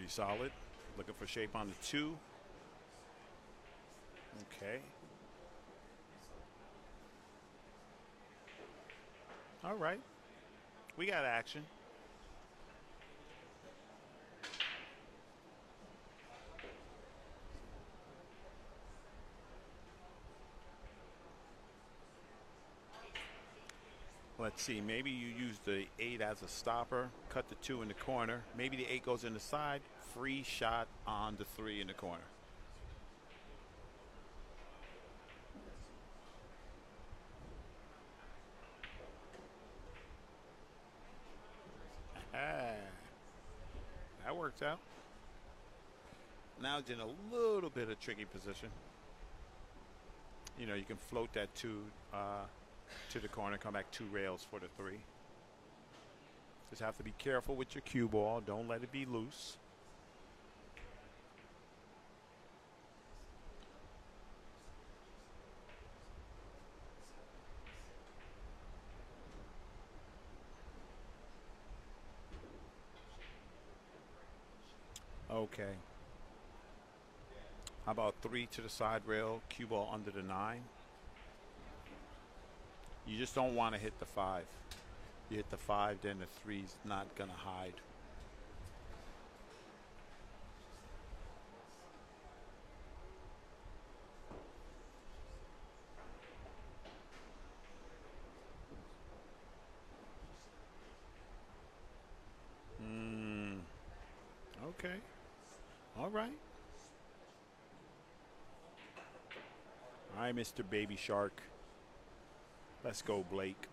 Pretty solid. Looking for shape on the 2. Okay. All right. We got action. Let's see. Maybe you use the 8 as a stopper. Cut the 2 in the corner. Maybe the 8 goes in the side. Free shot on the 3 in the corner. Ah, that works out. Now it's in a little bit of tricky position. You know, you can float that 2 to the corner, come back 2 rails for the 3. Just have to be careful with your cue ball. Don't let it be loose. Okay. How about 3 to the side rail, cue ball under the 9? You just don't want to hit the 5. You hit the 5, then the 3's not going to hide. Okay. All right. All right, Mr. Baby Shark. Let's go, Blake.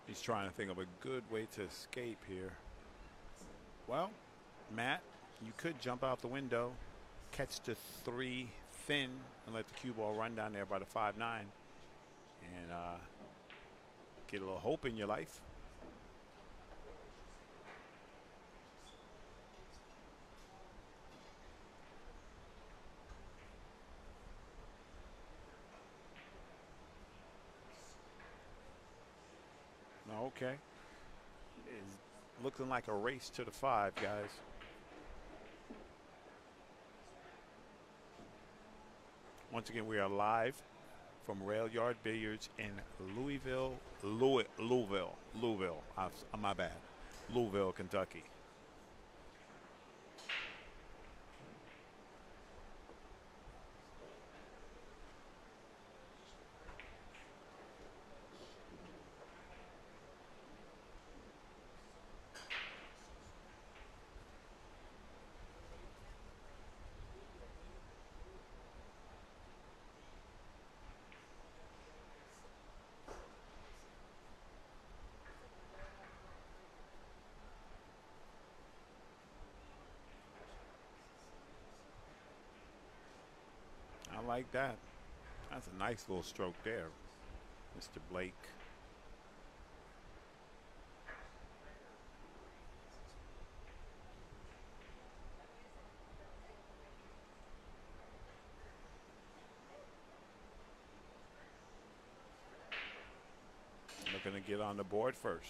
He's trying to think of a good way to escape here. Well, Matt, you could jump out the window, catch the 3 thin, and let the cue ball run down there by the 5-9, and get a little hope in your life. Okay. It's looking like a race to the 5, guys. Once again, we are live from Rail Yard Billiards in Louisville. My bad. Louisville, Kentucky. I like that. That's a nice little stroke there, Mr. Blake. Looking to get on the board first.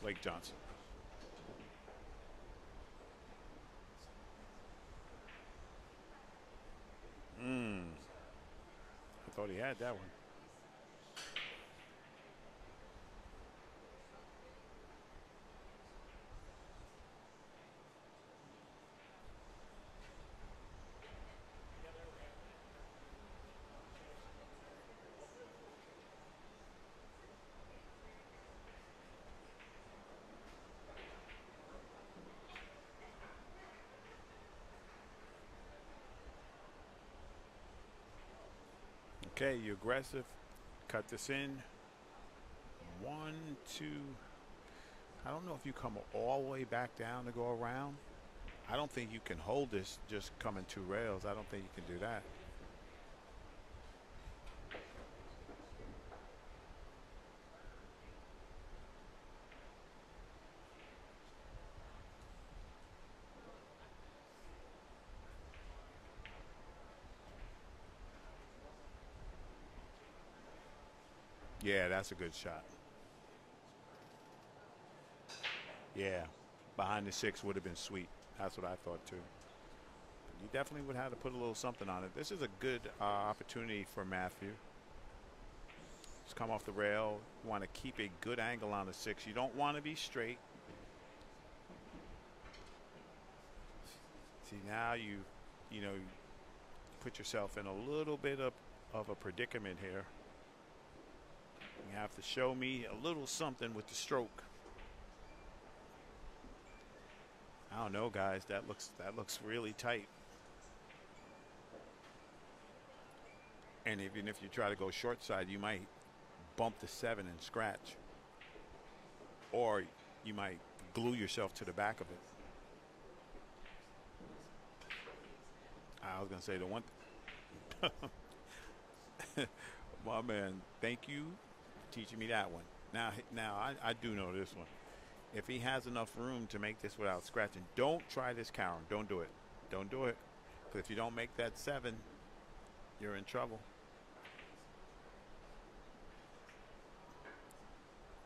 Blake Johnson. I thought he had that one. Okay, you're aggressive. Cut this in. One, two. I don't know if you come all the way back down to go around. I don't think you can hold this just coming two rails. I don't think you can do that. Yeah, that's a good shot. Yeah, behind the six would have been sweet. That's what I thought too. You definitely would have to put a little something on it. This is a good opportunity for Matthew. Just come off the rail. You want to keep a good angle on the six. You don't want to be straight. See, now you know, put yourself in a little bit of a predicament here. You have to show me a little something with the stroke. I don't know, guys. That looks really tight. And even if you try to go short side, you might bump the seven and scratch, or you might glue yourself to the back of it. I was gonna say the one. My man, thank you for teaching me that one. Now I do know this one. If he has enough room to make this without scratching, don't try this carom. Don't do it. Don't do it. Because if you don't make that seven, you're in trouble.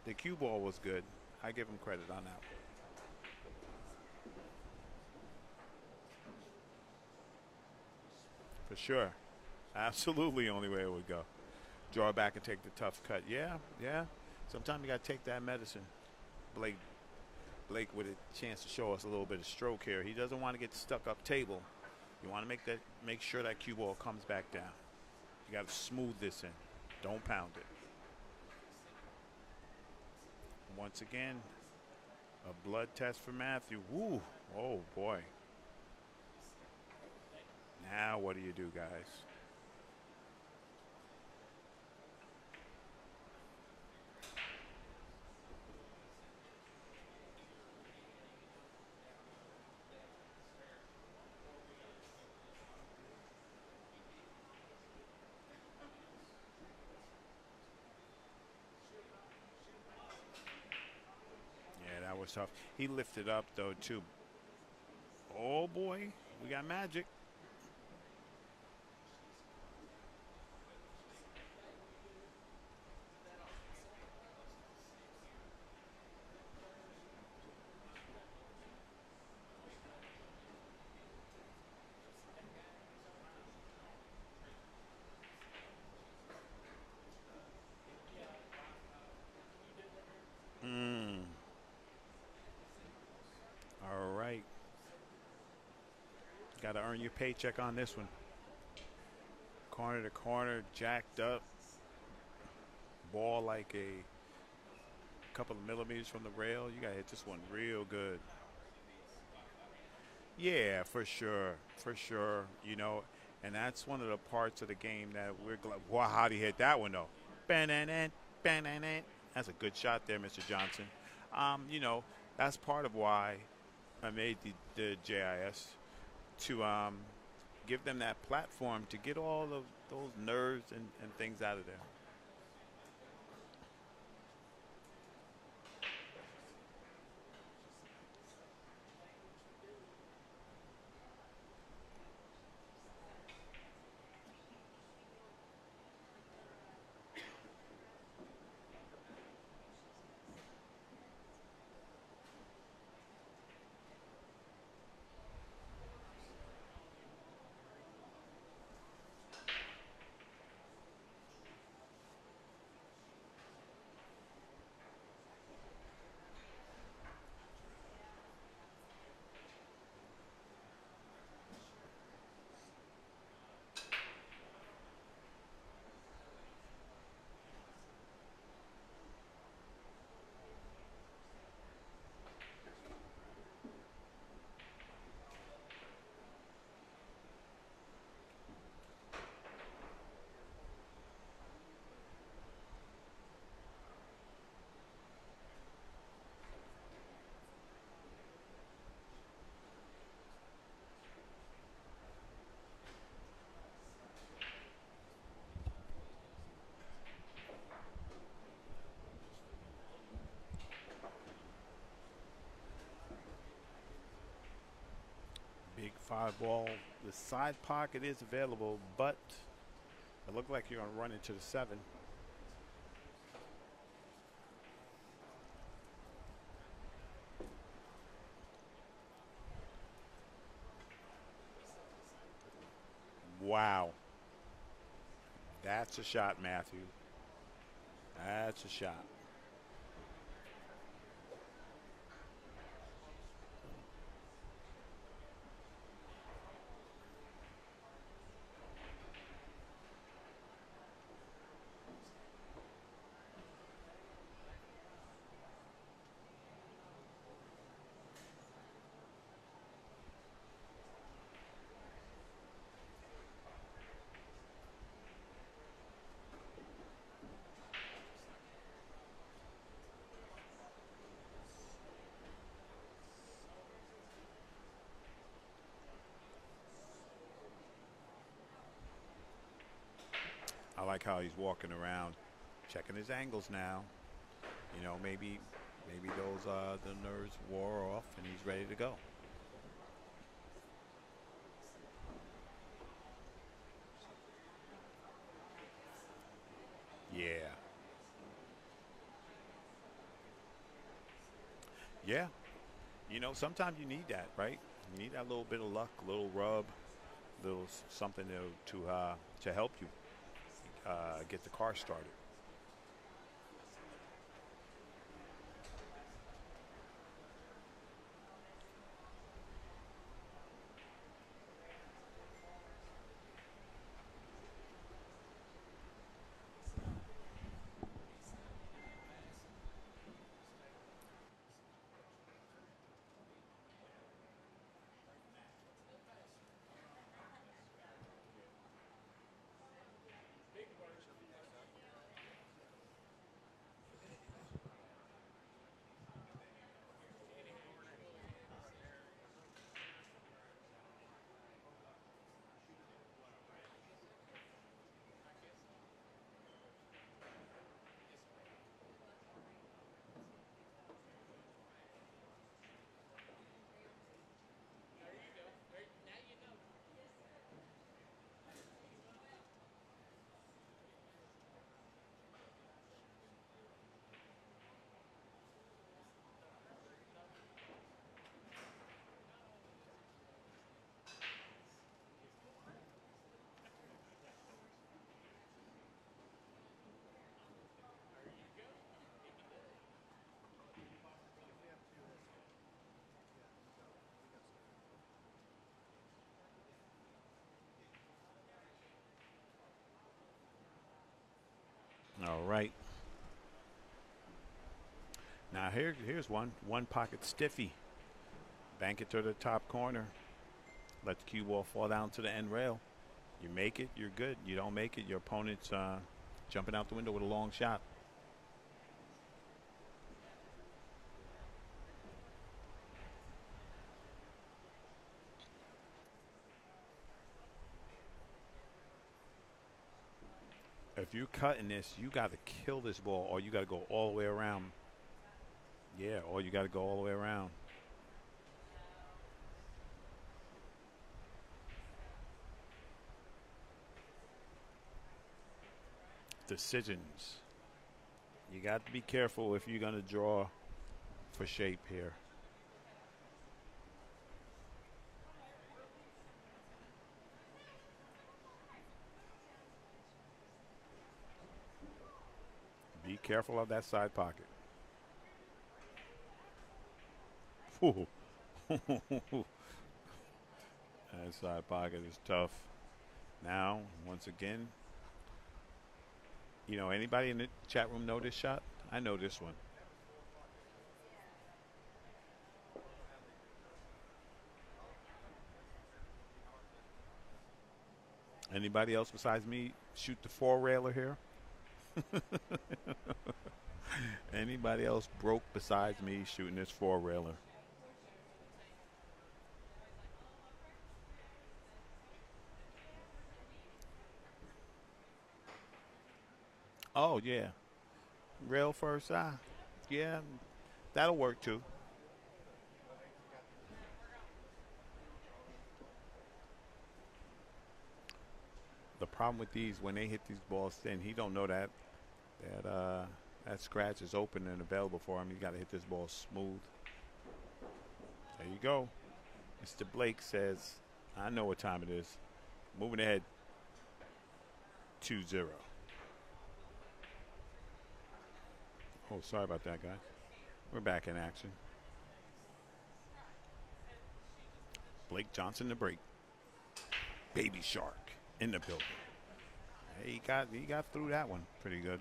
The cue ball was good. I give him credit on that. For sure. Absolutely only way it would go. Draw back and take the tough cut. Yeah, yeah. Sometimes you got to take that medicine. Blake with a chance to show us a little bit of stroke here. He doesn't want to get stuck up table. You want to make sure that cue ball comes back down. You got to smooth this in. Don't pound it. Once again, a blood test for Matthew. Woo. Oh boy. Now what do you do, guys? Yeah, that was tough. He lifted up though too. Oh boy, we got magic. Mm. All right. Got to earn your paycheck on this one. Corner to corner, jacked up. Ball like a couple of millimeters from the rail. You got to hit this one real good. Yeah, for sure. For sure. You know, and that's one of the parts of the game that we're glad. Wow, how'd he hit that one, though? Ban-an-an, ban-an-an. That's a good shot there, Mr. Johnson. You know, that's part of why I made the JIS to give them that platform to get all of those nerves and things out of there. Big five ball. The side pocket is available, but it looked like you're going to run into the 7. Wow. That's a shot, Matthew. That's a shot. I like how he's walking around, checking his angles now. You know, maybe those the nerves wore off and he's ready to go. Yeah. Yeah. You know, sometimes you need that, right? You need that little bit of luck, a little rub, little something to help you get the car started. All right. Now here's one pocket stiffy. Bank it to the top corner. Let the cue ball fall down to the end rail. You make it, you're good. You don't make it, your opponent's jumping out the window with a long shot. If you're cutting this, you got to kill this ball, or you got to go all the way around. Yeah, or you got to go all the way around. Decisions. You got to be careful if you're going to draw for shape here. Be careful of that side pocket. Ooh. That side pocket is tough. Now, once again, you know, anybody in the chat room know this shot? I know this one. Anybody else besides me shoot the 4-railer here? Anybody else broke besides me shooting this 4-railer? Oh, yeah. Rail first. Yeah, that'll work too. problem with these when they hit these balls thin, he don't know that that scratch is open and available for him. He got to hit this ball smooth. There you go. Mr. Blake says, I know what time it is. Moving ahead 2-0. Oh, sorry about that, guys. We're back in action. Blake Johnson to break. Baby Shark in the building. He got through that one pretty good.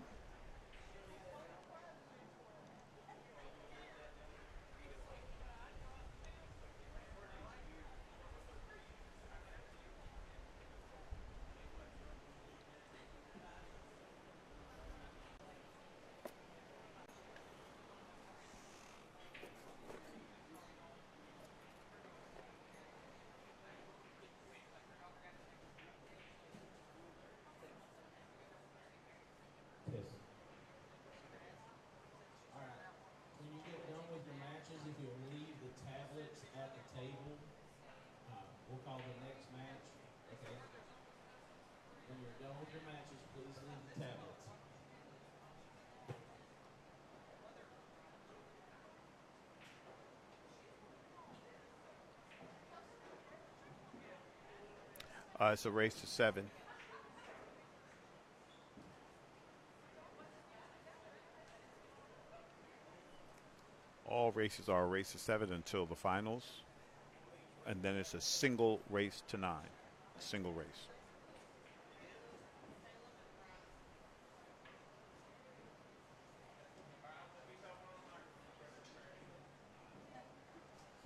It's a race to 7. All races are a race to 7 until the finals. And then it's a single race to 9. Single race.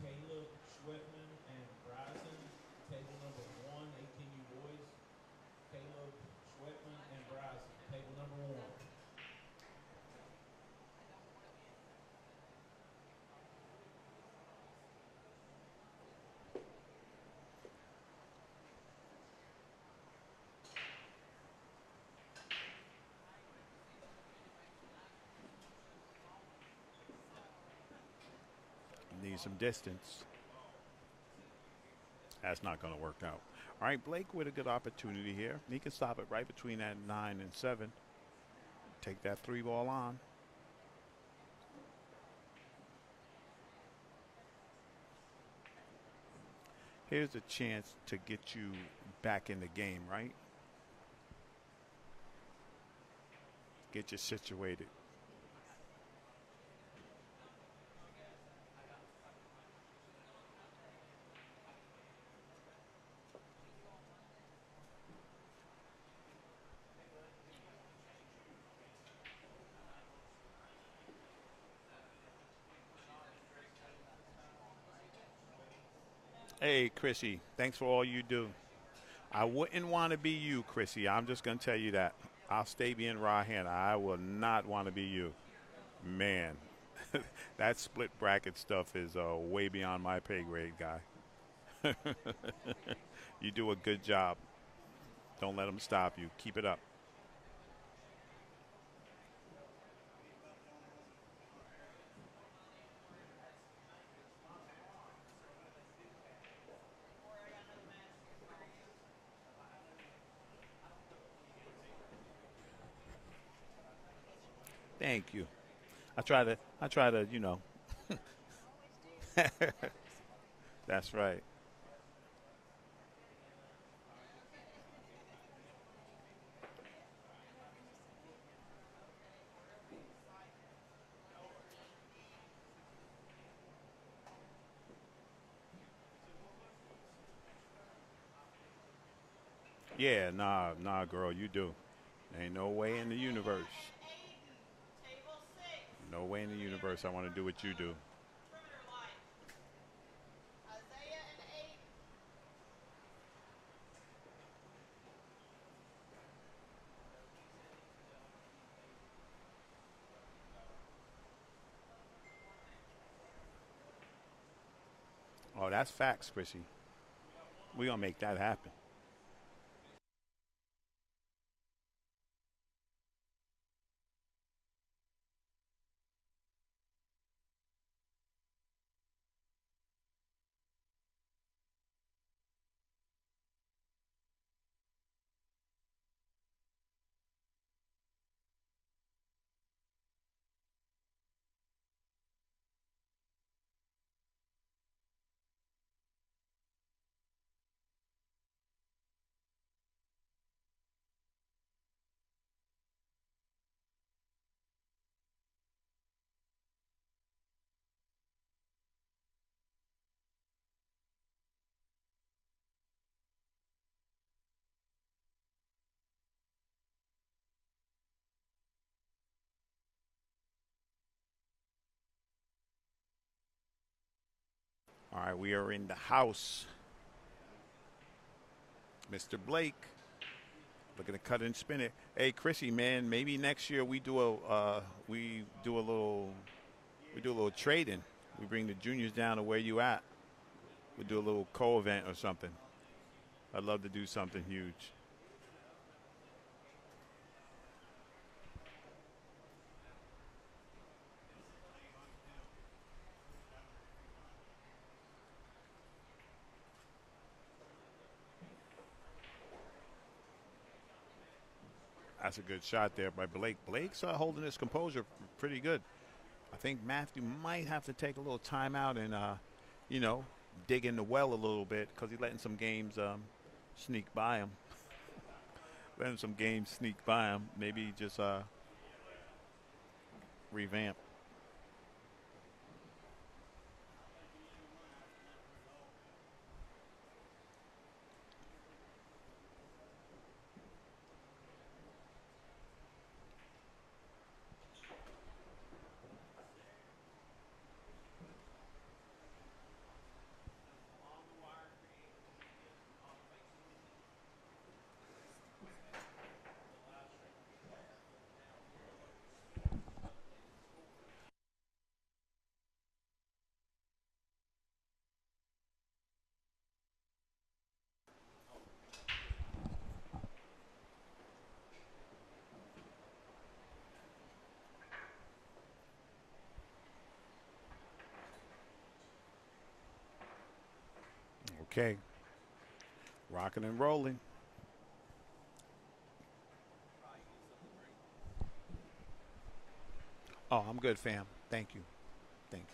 Caleb Schwetman and Bryson, table number 1, 18U boys. Caleb Schwetman and Bryson, table number 1. Need some distance. That's not going to work out. All right, Blake with a good opportunity here. He can stop it right between that 9 and 7. Take that 3 ball on. Here's a chance to get you back in the game, right? Get you situated. Hey, Chrissy, thanks for all you do. I wouldn't want to be you, Chrissy. I'm just going to tell you that. I'll stay being Rahan. I will not want to be you. Man, that split bracket stuff is way beyond my pay grade, guy. You do a good job. Don't let them stop you. Keep it up. Thank you. I try to, you know. That's right. Yeah, nah, girl, you do. Ain't no way in the universe. No way in the universe I want to do what you do. Oh, that's facts, Chrissy. We gonna make that happen. All right, we are in the house. Mr. Blake looking to cut and spin it. Hey, Chrissy, man, maybe next year we do a little trading. We bring the juniors down to where you at. We do a little co-event or something. I'd love to do something huge. That's a good shot there by Blake. Blake's holding his composure pretty good. I think Matthew might have to take a little time out and, dig in the well a little bit because he's letting some games sneak by him. Letting some games sneak by him. Maybe just revamp. Okay. Rocking and rolling. Oh, I'm good, fam. Thank you. Thank you.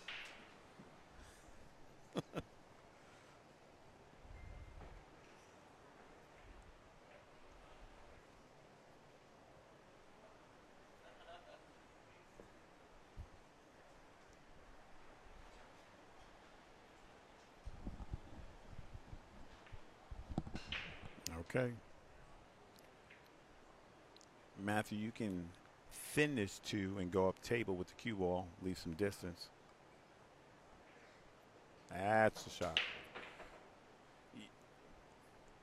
Okay. Matthew, you can thin this two and go up table with the cue ball, leave some distance. That's the shot.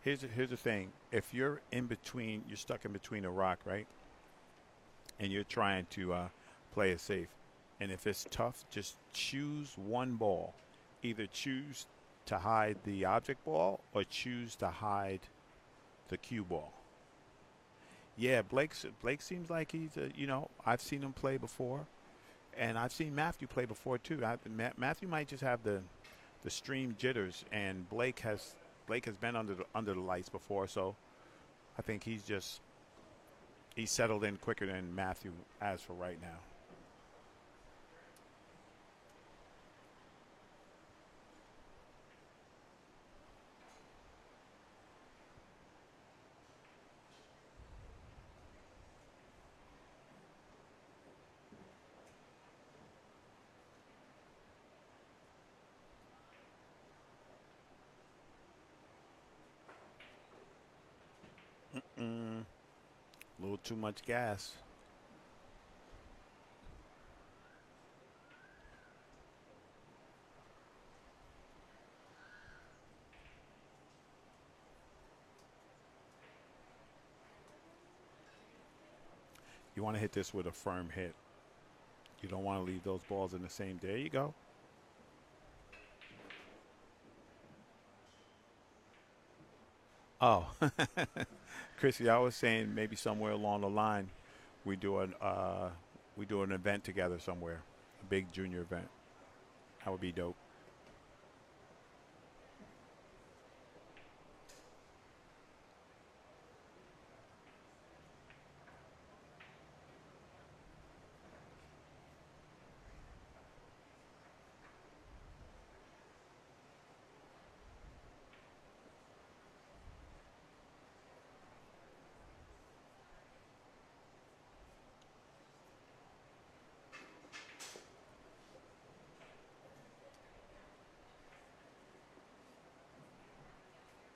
Here's the thing. If you're in between, you're stuck in between a rock, right? And you're trying to play it safe. And if it's tough, just choose one ball. Either choose to hide the object ball or choose to hide the cue ball. Yeah, Blake seems like he's I've seen him play before, and I've seen Matthew play before too. Matthew might just have the stream jitters, and Blake has been under the lights before, so I think he's settled in quicker than Matthew as for right now. A little too much gas. You want to hit this with a firm hit. You don't want to leave those balls in the same. There you go. Oh, Chrissy, I was saying maybe somewhere along the line we do an event together somewhere, a big junior event. That would be dope.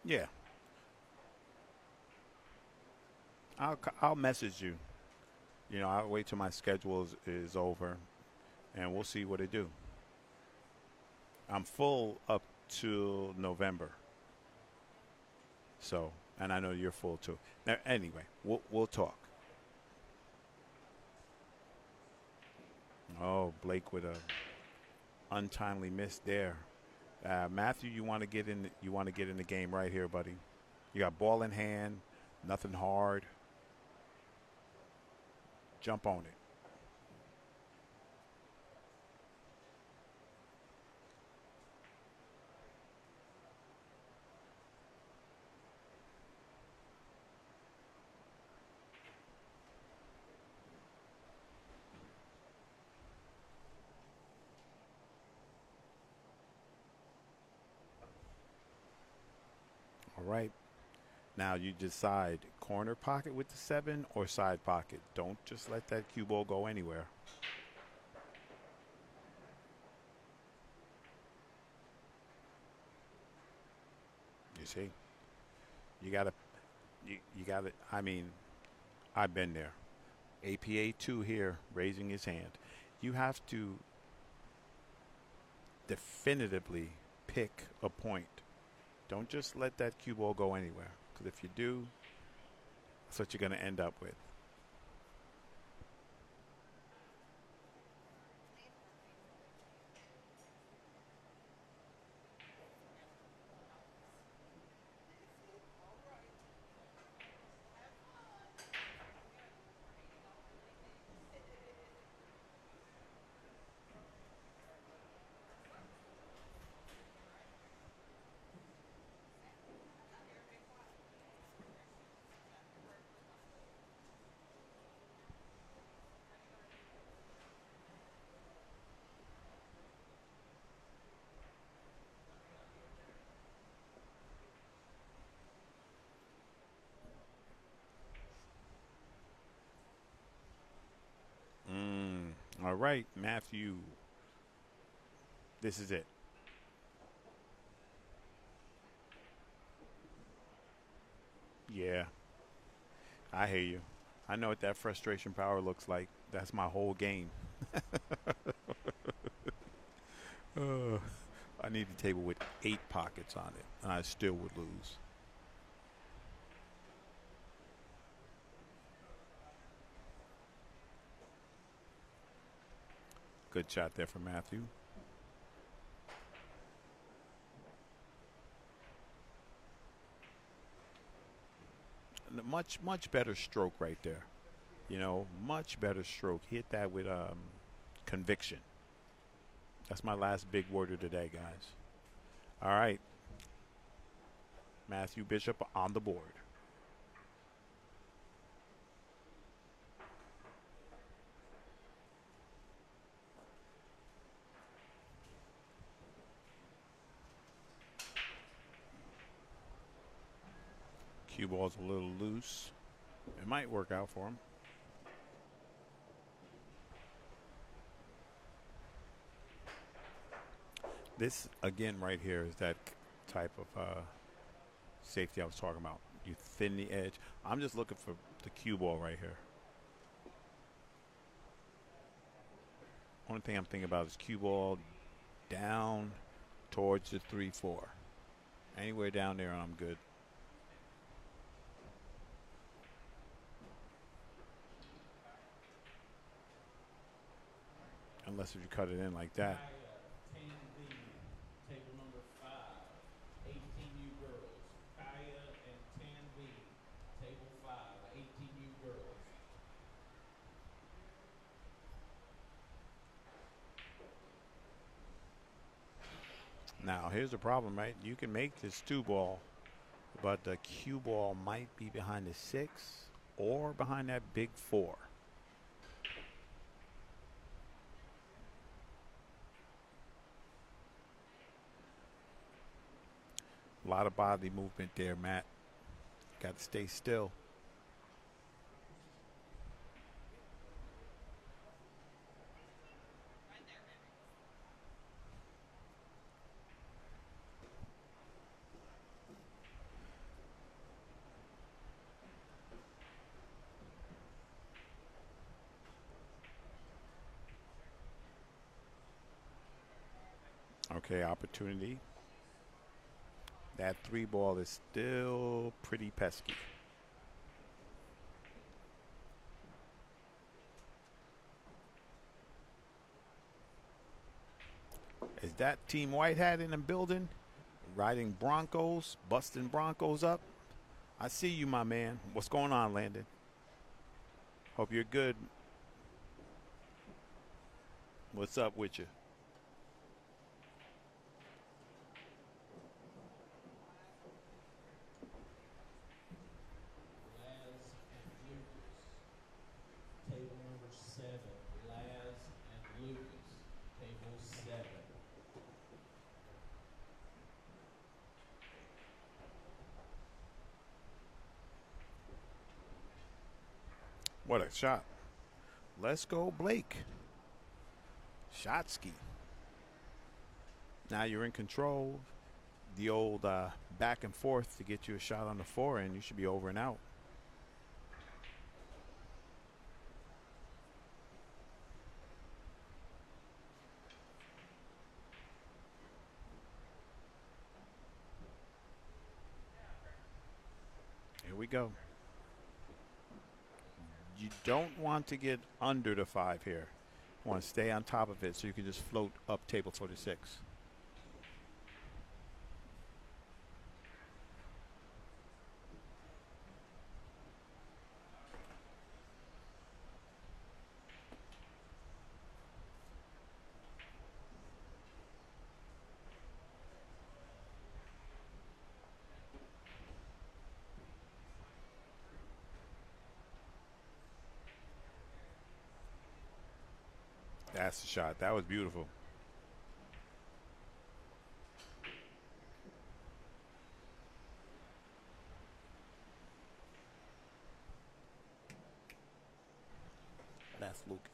Yeah, I'll message you. I'll wait till my schedule is over, and we'll see what I do. I'm full up till November. So, and I know you're full too. Now, anyway, we'll talk. Oh, Blake with a untimely miss there. Matthew, you want to get in? You want to get in the game right here, buddy. You got ball in hand, nothing hard. Jump on it. All right. Now you decide corner pocket with the 7 or side pocket. Don't just let that cue ball go anywhere. You see, you gotta, you gotta. I mean, I've been there. APA 2 here, raising his hand. You have to definitively pick a point. Don't just let that cue ball go anywhere. Because if you do, that's what you're going to end up with. All right, Matthew. This is it. Yeah, I hear you. I know what that frustration power looks like. That's my whole game. uh, I need a table with 8 pockets on it, and I still would lose. Good shot there from Matthew. Much better stroke right there. You know, much better stroke. Hit that with conviction. That's my last big word of the day, guys. All right. Matthew Bishop on the board. Cue ball's a little loose. It might work out for him. This, again, right here is that type of safety I was talking about. You thin the edge. I'm just looking for the cue ball right here. Only thing I'm thinking about is cue ball down towards the 3-4. Anywhere down there, I'm good. Unless if you cut it in like that. Kaya, 10B, table number 5, 18U girls. Kaya and 10B, table 5, 18U girls. Now, here's the problem, right? You can make this 2 ball, but the cue ball might be behind the 6 or behind that big 4. A lot of body movement there, Matt. Got to stay still. Okay, opportunity. That 3 ball is still pretty pesky. Is that Team White Hat in the building? Riding Broncos, busting Broncos up? I see you, my man. What's going on, Landon? Hope you're good. What's up with you? Laz and Lucas. Table number 7. Laz and Lucas. Table 7. What a shot. Let's go, Blake. Shotsky. Now you're in control. The old back and forth to get you a shot on the forehand. You should be over and out. Here we go. You don't want to get under the 5 here. You want to stay on top of it so you can just float up table 46. That's the shot. That was beautiful. That's Lucas.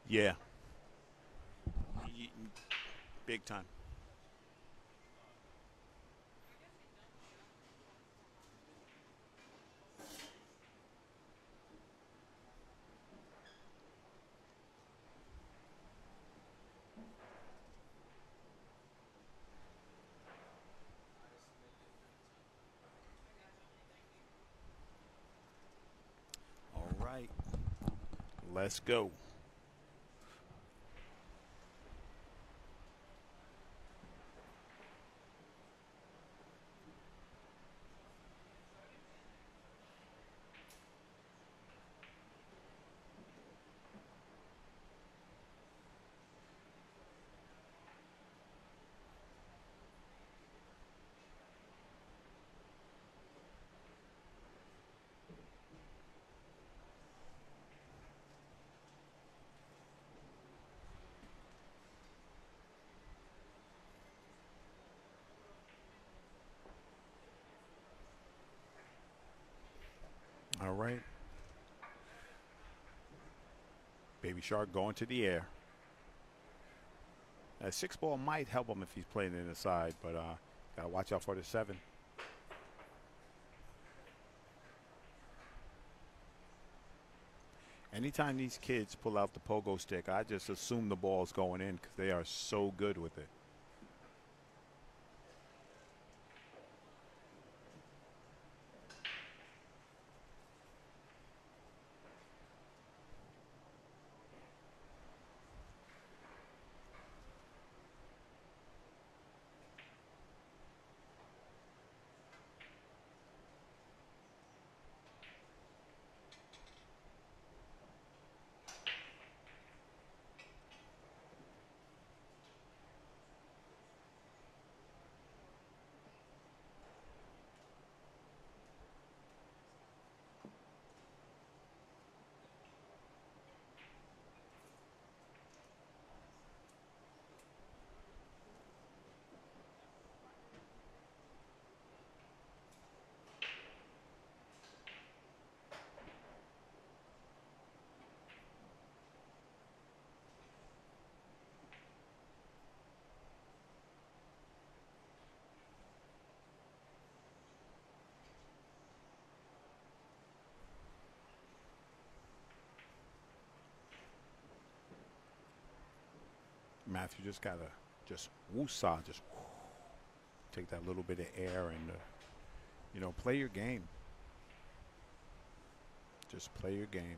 Yeah. Big time. All right. Let's go. All right. Baby Shark going to the air. A 6 ball might help him if he's playing in the side, but got to watch out for the 7. Anytime these kids pull out the pogo stick, I just assume the ball's going in because they are so good with it. Matthew just got to just woosah, just take that little bit of air and, play your game. Just play your game.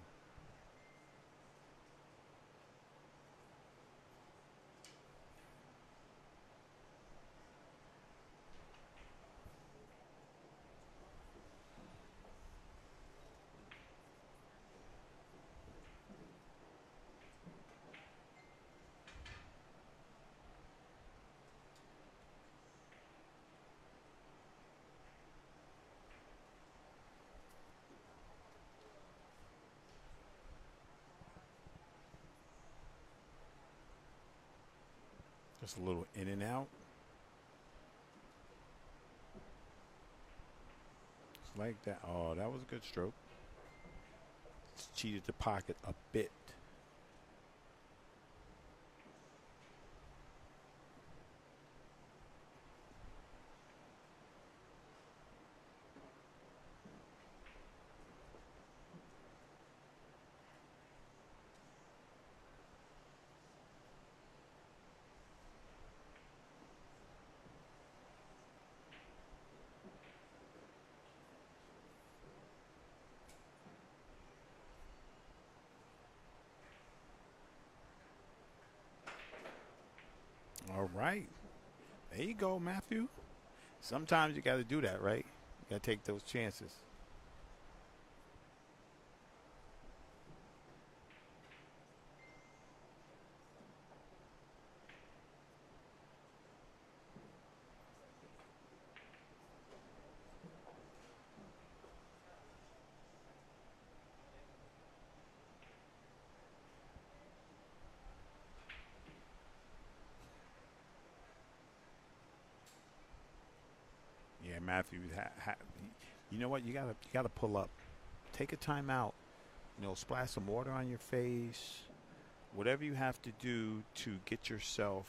Just a little in and out. Just like that. Oh, that was a good stroke. It's cheated the pocket a bit. All right. There you go, Matthew. Sometimes you got to do that, right? You got to take those chances. Yeah, Matthew. You know what? You gotta pull up. Take a timeout. Splash some water on your face. Whatever you have to do to get yourself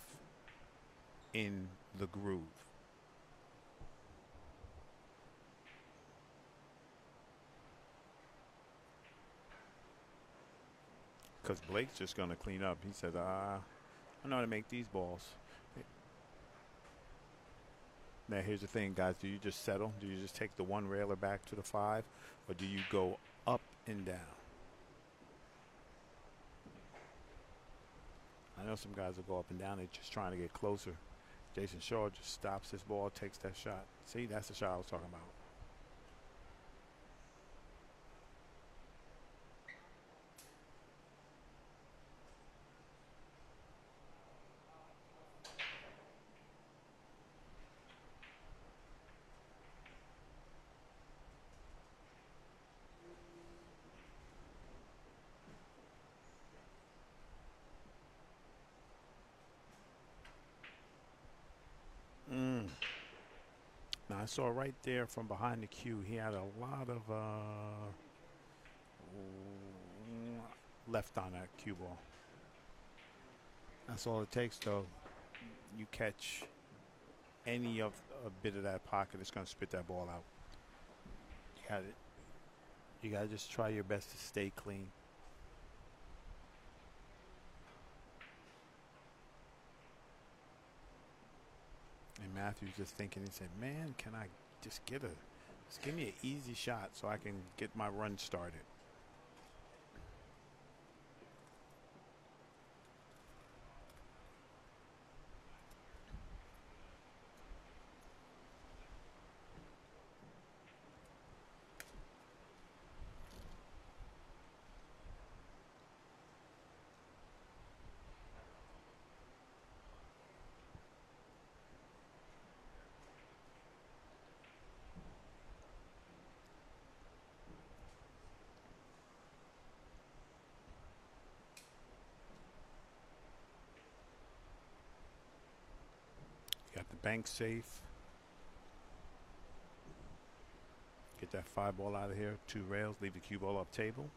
in the groove. Because Blake's just going to clean up. He said, I know how to make these balls. Now, here's the thing, guys. Do you just settle? Do you just take the one railer back to the 5? Or do you go up and down? I know some guys will go up and down. They're just trying to get closer. Jason Shaw just stops his ball, takes that shot. See, that's the shot I was talking about. Now, I saw right there from behind the cue, he had a lot of left on that cue ball. That's all it takes, though. You catch any of a bit of that pocket, it's going to spit that ball out. You got to just try your best to stay clean. And Matthew's just thinking, he said, man, can I just give me an easy shot so I can get my run started. Got the bank safe. Get that 5 ball out of here. 2 rails. Leave the cue ball up table.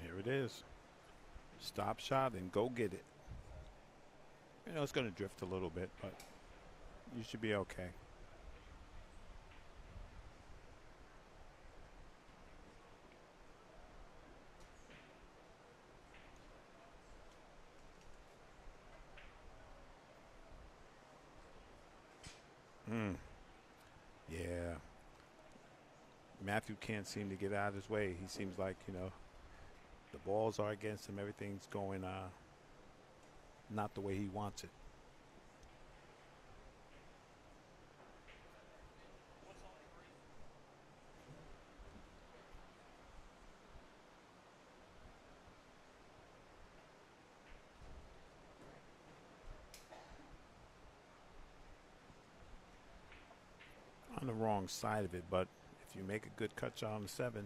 Here it is. Stop shot and go get it. You know, it's going to drift a little bit, but you should be okay. Yeah. Matthew can't seem to get out of his way. He seems like, you know, the balls are against him. Everything's going not the way he wants it. On the wrong side of it, but if you make a good cut shot on the 7,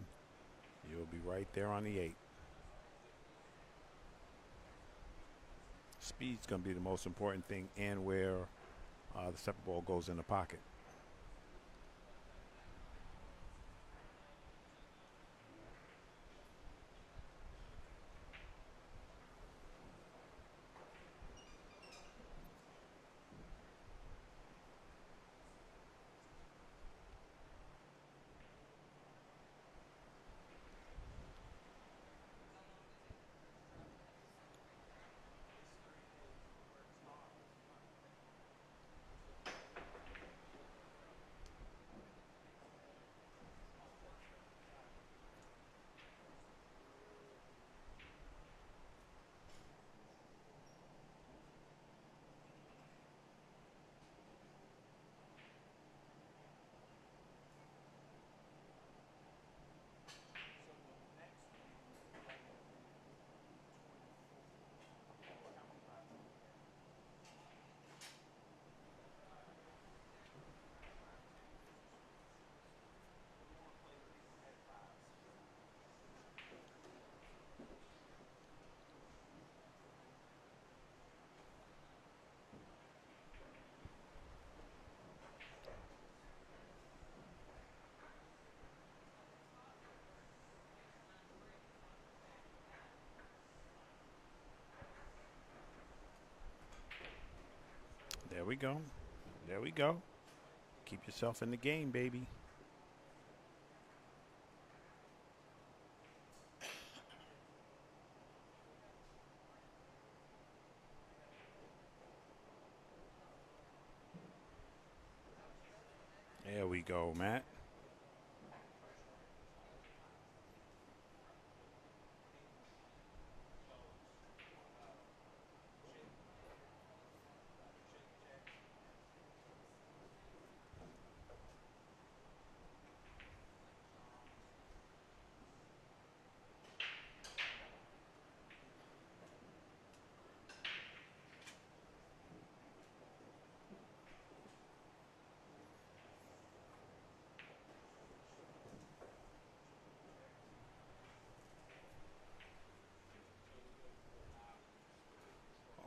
you'll be right there on the 8. Speed's going to be the most important thing, and where the 7 ball goes in the pocket. There we go. There we go. Keep yourself in the game, baby. go, Matt.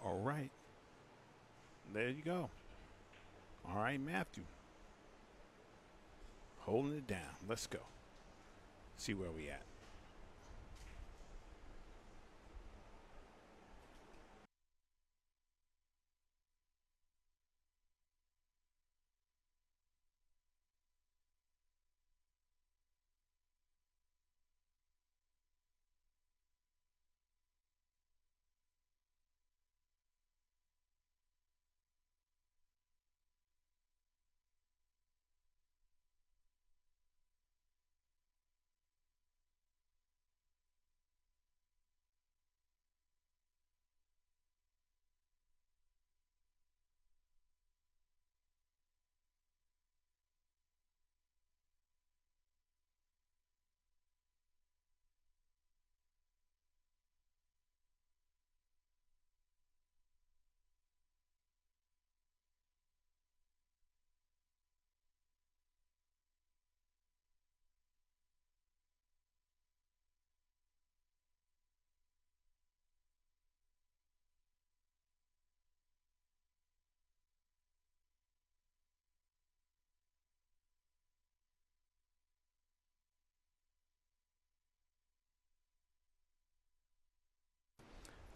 All right. There you go. All right, Matthew. Holding it down. Let's go. See where we at.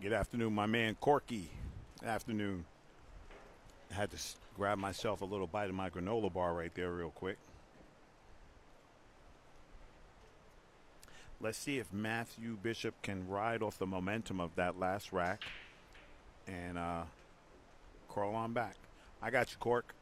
Good afternoon, my man Corky. Afternoon. I had to grab myself a little bite of my granola bar right there, real quick. Let's see if Matthew Bishop can ride off the momentum of that last rack and crawl on back. I got you, Cork.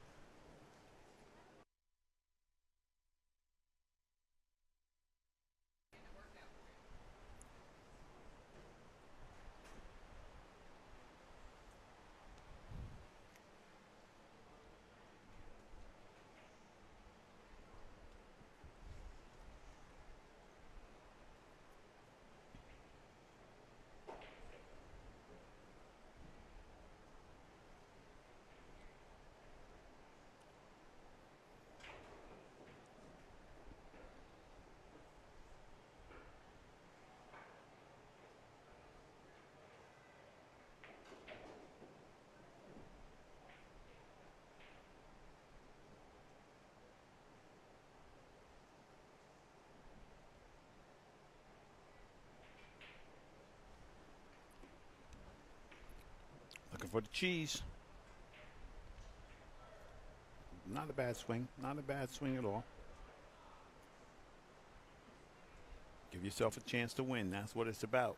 Looking for the cheese. Not a bad swing. Not a bad swing at all. Give yourself a chance to win. That's what it's about.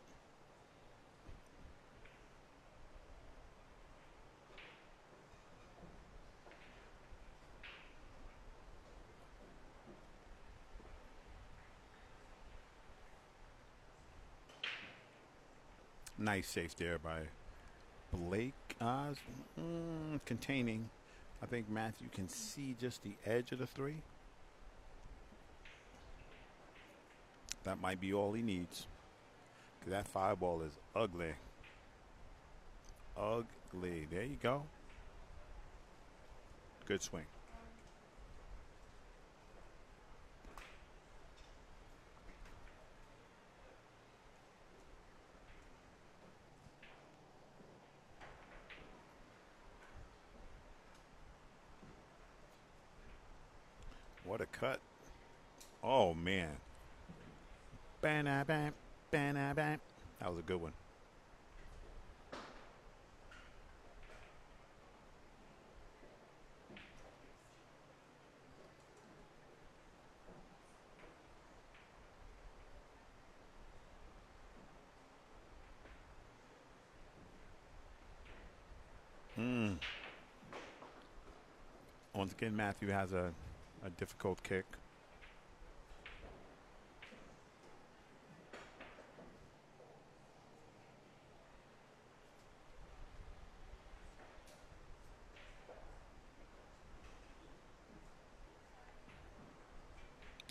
Nice safe there by Blake. Containing. I think Matthew can see just the edge of the three. That might be all he needs. Because that five ball is ugly. Ugly. There you go. Good swing. What a cut. Oh, man. Ba-na-bam, ba-na-bam. That was a good one. Once again, Matthew has a a difficult kick.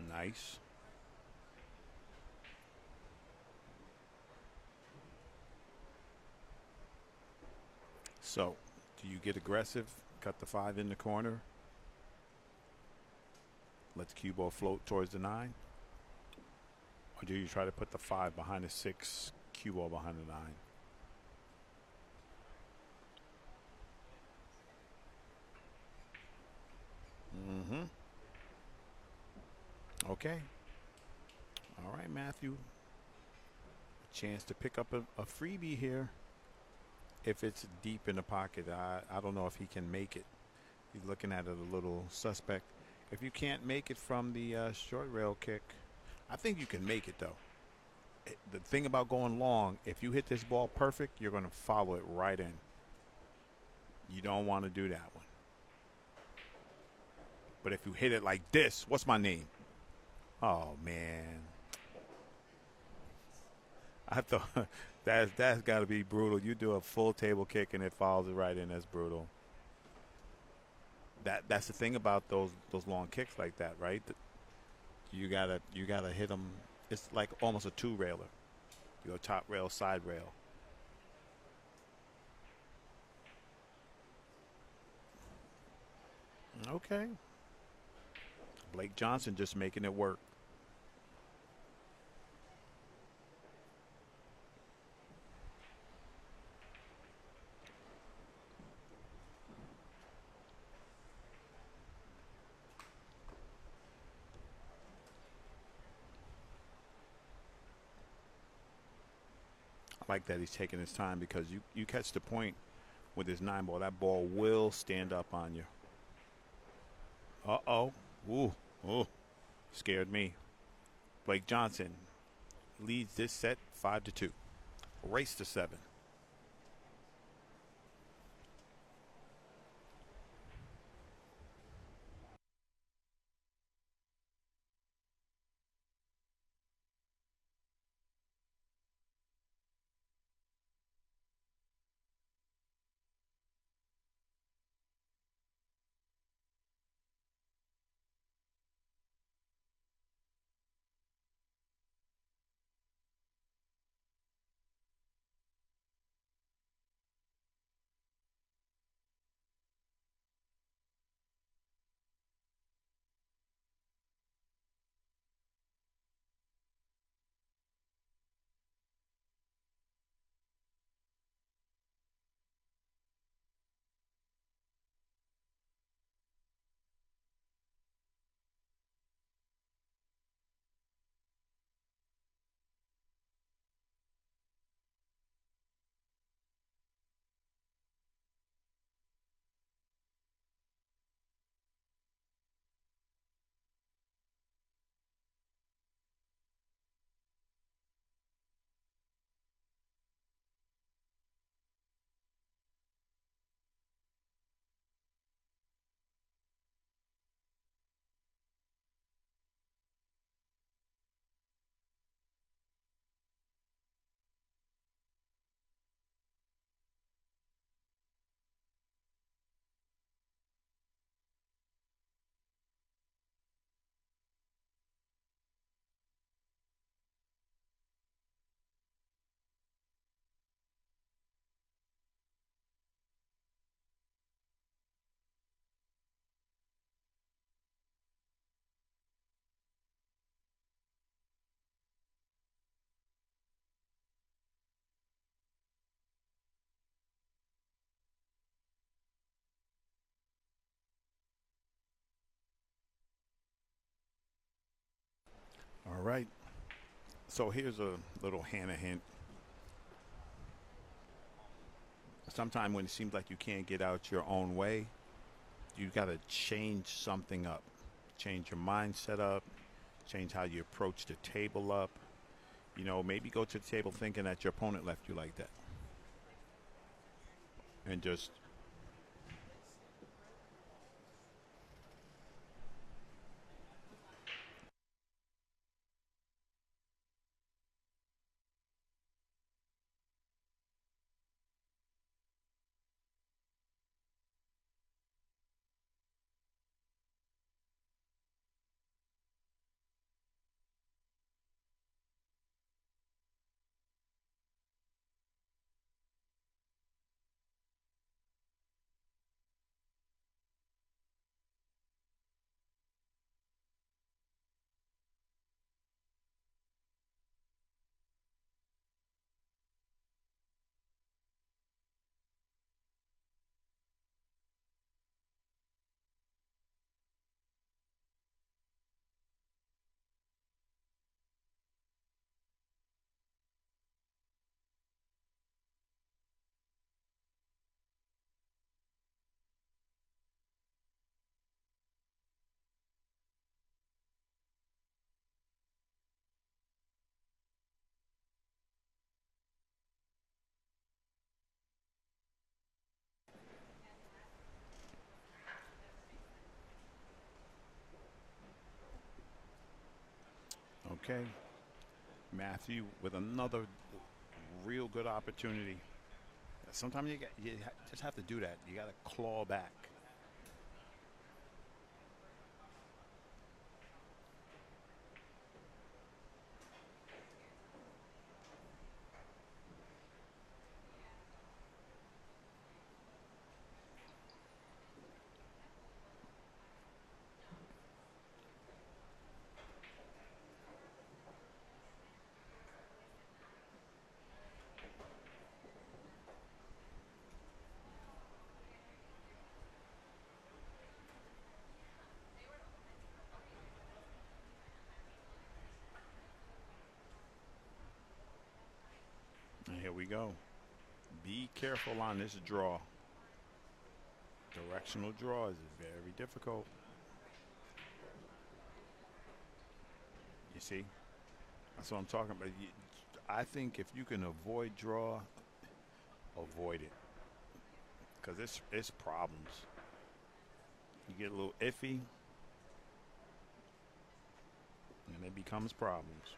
Nice. So, do you get aggressive, cut the 5 in the corner, let the cue ball float towards the 9? Or do you try to put the 5 behind the 6, cue ball behind the 9? Mm-hmm. Okay. All right, Matthew. A chance to pick up a freebie here. If it's deep in the pocket, I don't know if he can make it. He's looking at it a little suspect. If you can't make it from the short rail kick, I think you can make it, though. The thing about going long, if you hit this ball perfect, you're going to follow it right in. You don't want to do that one. But if you hit it like this, what's my name? Oh, man. I thought that's got to be brutal. You do a full table kick and it follows it right in. That's brutal. That's the thing about those long kicks like that, right? You gotta hit them. It's like almost a 2-railer. You go top rail, side rail. Okay. Blake Johnson just making it work. I like that he's taking his time because you catch the point with his 9 ball. That ball will stand up on you. Uh-oh. Ooh. Scared me. Blake Johnson leads this set 5-2. Race to 7. All right. So here's a little Hannah hint. Sometimes when it seems like you can't get out your own way, you got to change something up. Change your mindset up. Change how you approach the table up. Maybe go to the table thinking that your opponent left you like that. And just Okay. Matthew with another real good opportunity. Sometimes you just have to do that. You got to claw back. And here we go. Be careful on this draw. Directional draw is very difficult. You see? That's what I'm talking about. I think if you can avoid draw, avoid it. Because it's problems. You get a little iffy, and it becomes problems.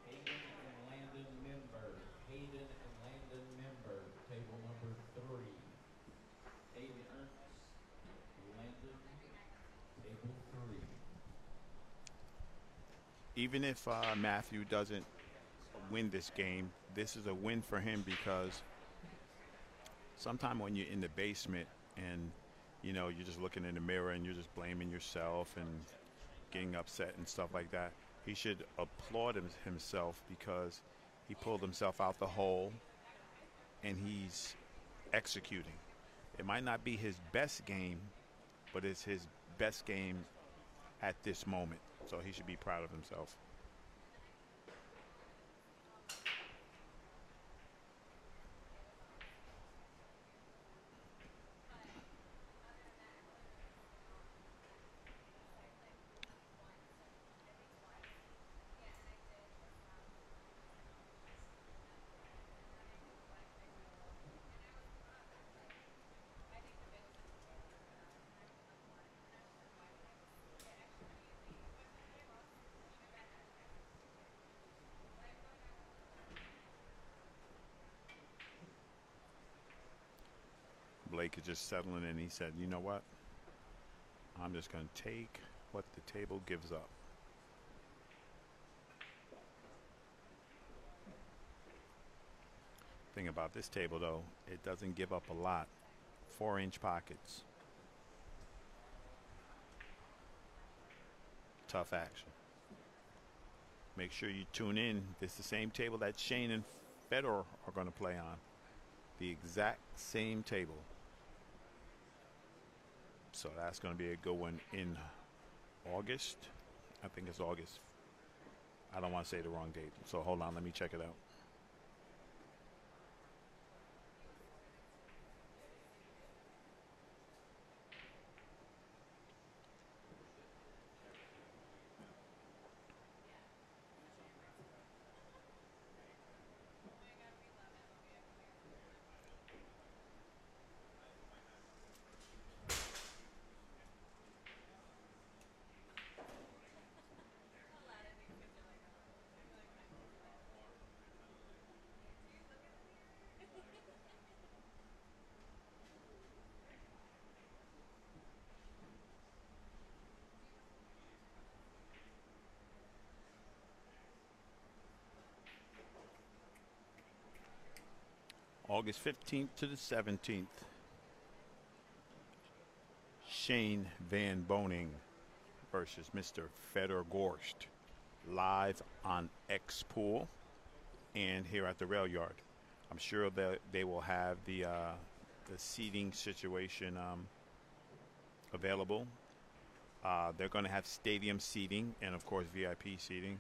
Hayden and Landon Member. Hayden and Landon Member. Table number 3. Hayden Ernst. Landon. Table 3. Even if Matthew doesn't win this game, this is a win for him because sometime when you're in the basement and you're just looking in the mirror and you're just blaming yourself and getting upset and stuff like that, he should applaud himself because he pulled himself out the hole and he's executing. It might not be his best game, but it's his best game at this moment. So he should be proud of himself. Blake is just settling in. He said, you know what? I'm just going to take what the table gives up. Thing about this table, though, it doesn't give up a lot. 4-inch pockets. Tough action. Make sure you tune in. This is the same table that Shane and Fedor are going to play on. The exact same table. So that's going to be a good one in August. I think it's August. I don't want to say the wrong date. So hold on, let me check it out. August 15th to the 17th. Shane Van Boening versus Mr. Fedor Gorst. Live on X-Pool and here at the Rail Yard. I'm sure that they will have the seating situation available. They're going to have stadium seating and, of course, VIP seating.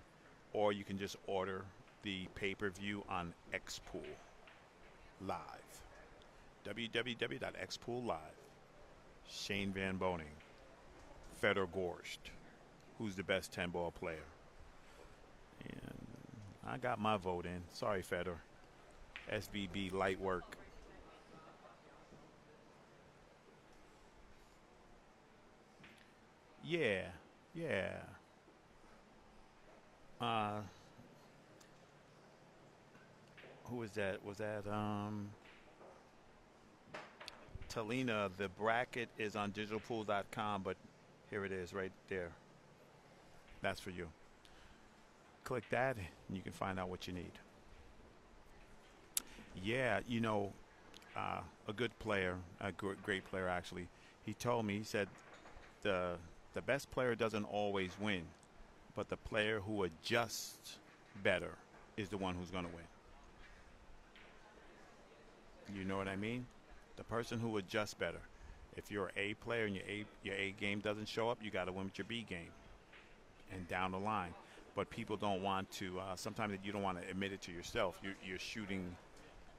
Or you can just order the pay-per-view on X-Pool Live. www.xpool live. Shane Van Boening. Fedor Gorst. Who's the best 10-ball player? And I got my vote in. Sorry, Fedor. SVB light work. Yeah, yeah. Uh, who was that? Was that Talina? The bracket is on digitalpool.com, but here it is right there. That's for you. Click that, and you can find out what you need. Yeah, a good player, a great player actually. He told me, he said, the the best player doesn't always win, but the player who adjusts better is the one who's going to win. You know what I mean? The person who adjusts better. If you're an A player and your A game doesn't show up, you got to win with your B game and down the line. But people don't want to. Sometimes you don't want to admit it to yourself. You're shooting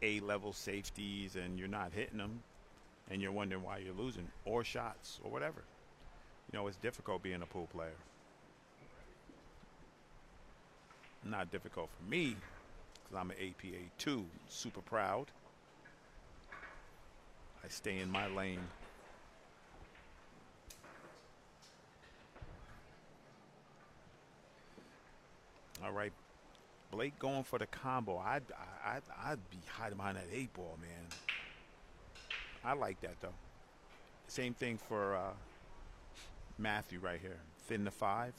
A level safeties and you're not hitting them, and you're wondering why you're losing, or shots, or whatever. It's difficult being a pool player. Not difficult for me because I'm an APA2, super proud. I stay in my lane. All right, Blake going for the combo. I'd be hiding behind that 8 ball, man. I like that though. Same thing for Matthew right here. Thin the 5.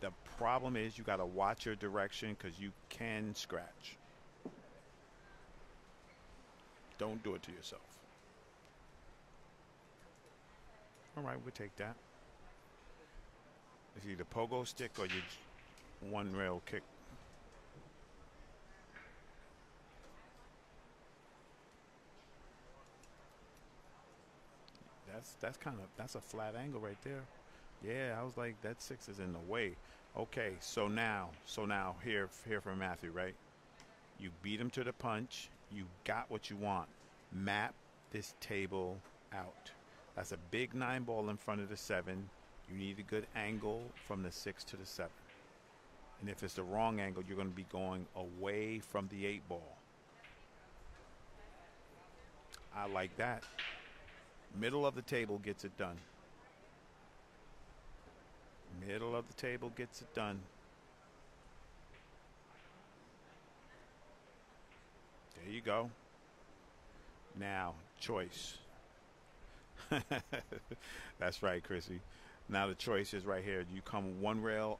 The problem is you got to watch your direction because you can scratch. Don't do it to yourself. All right, we'll take that. It's either pogo stick or your one rail kick. That's a flat angle right there. Yeah, I was like, that 6 is in the way. Okay, so now here for Matthew, right? You beat him to the punch. You got what you want. Map this table out. That's a big 9 ball in front of the 7. You need a good angle from the 6 to the 7. And if it's the wrong angle, you're going to be going away from the 8 ball. I like that. Middle of the table gets it done. Middle of the table gets it done. There you go. Now, choice. That's right, Chrissy. Now the choice is right here. You come one rail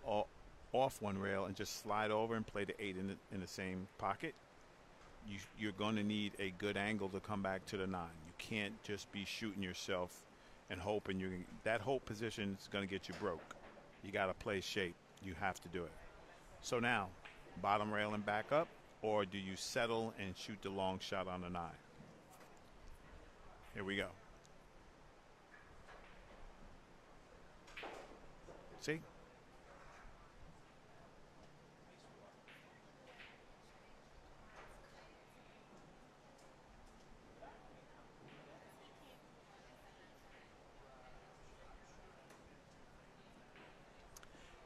off one rail and just slide over and play the 8 in the same pocket. You're going to need a good angle to come back to the 9. You can't just be shooting yourself and hoping that hope position is going to get you broke. You got to play shape. You have to do it. So now, bottom rail and back up, or do you settle and shoot the long shot on the 9? Here we go. See?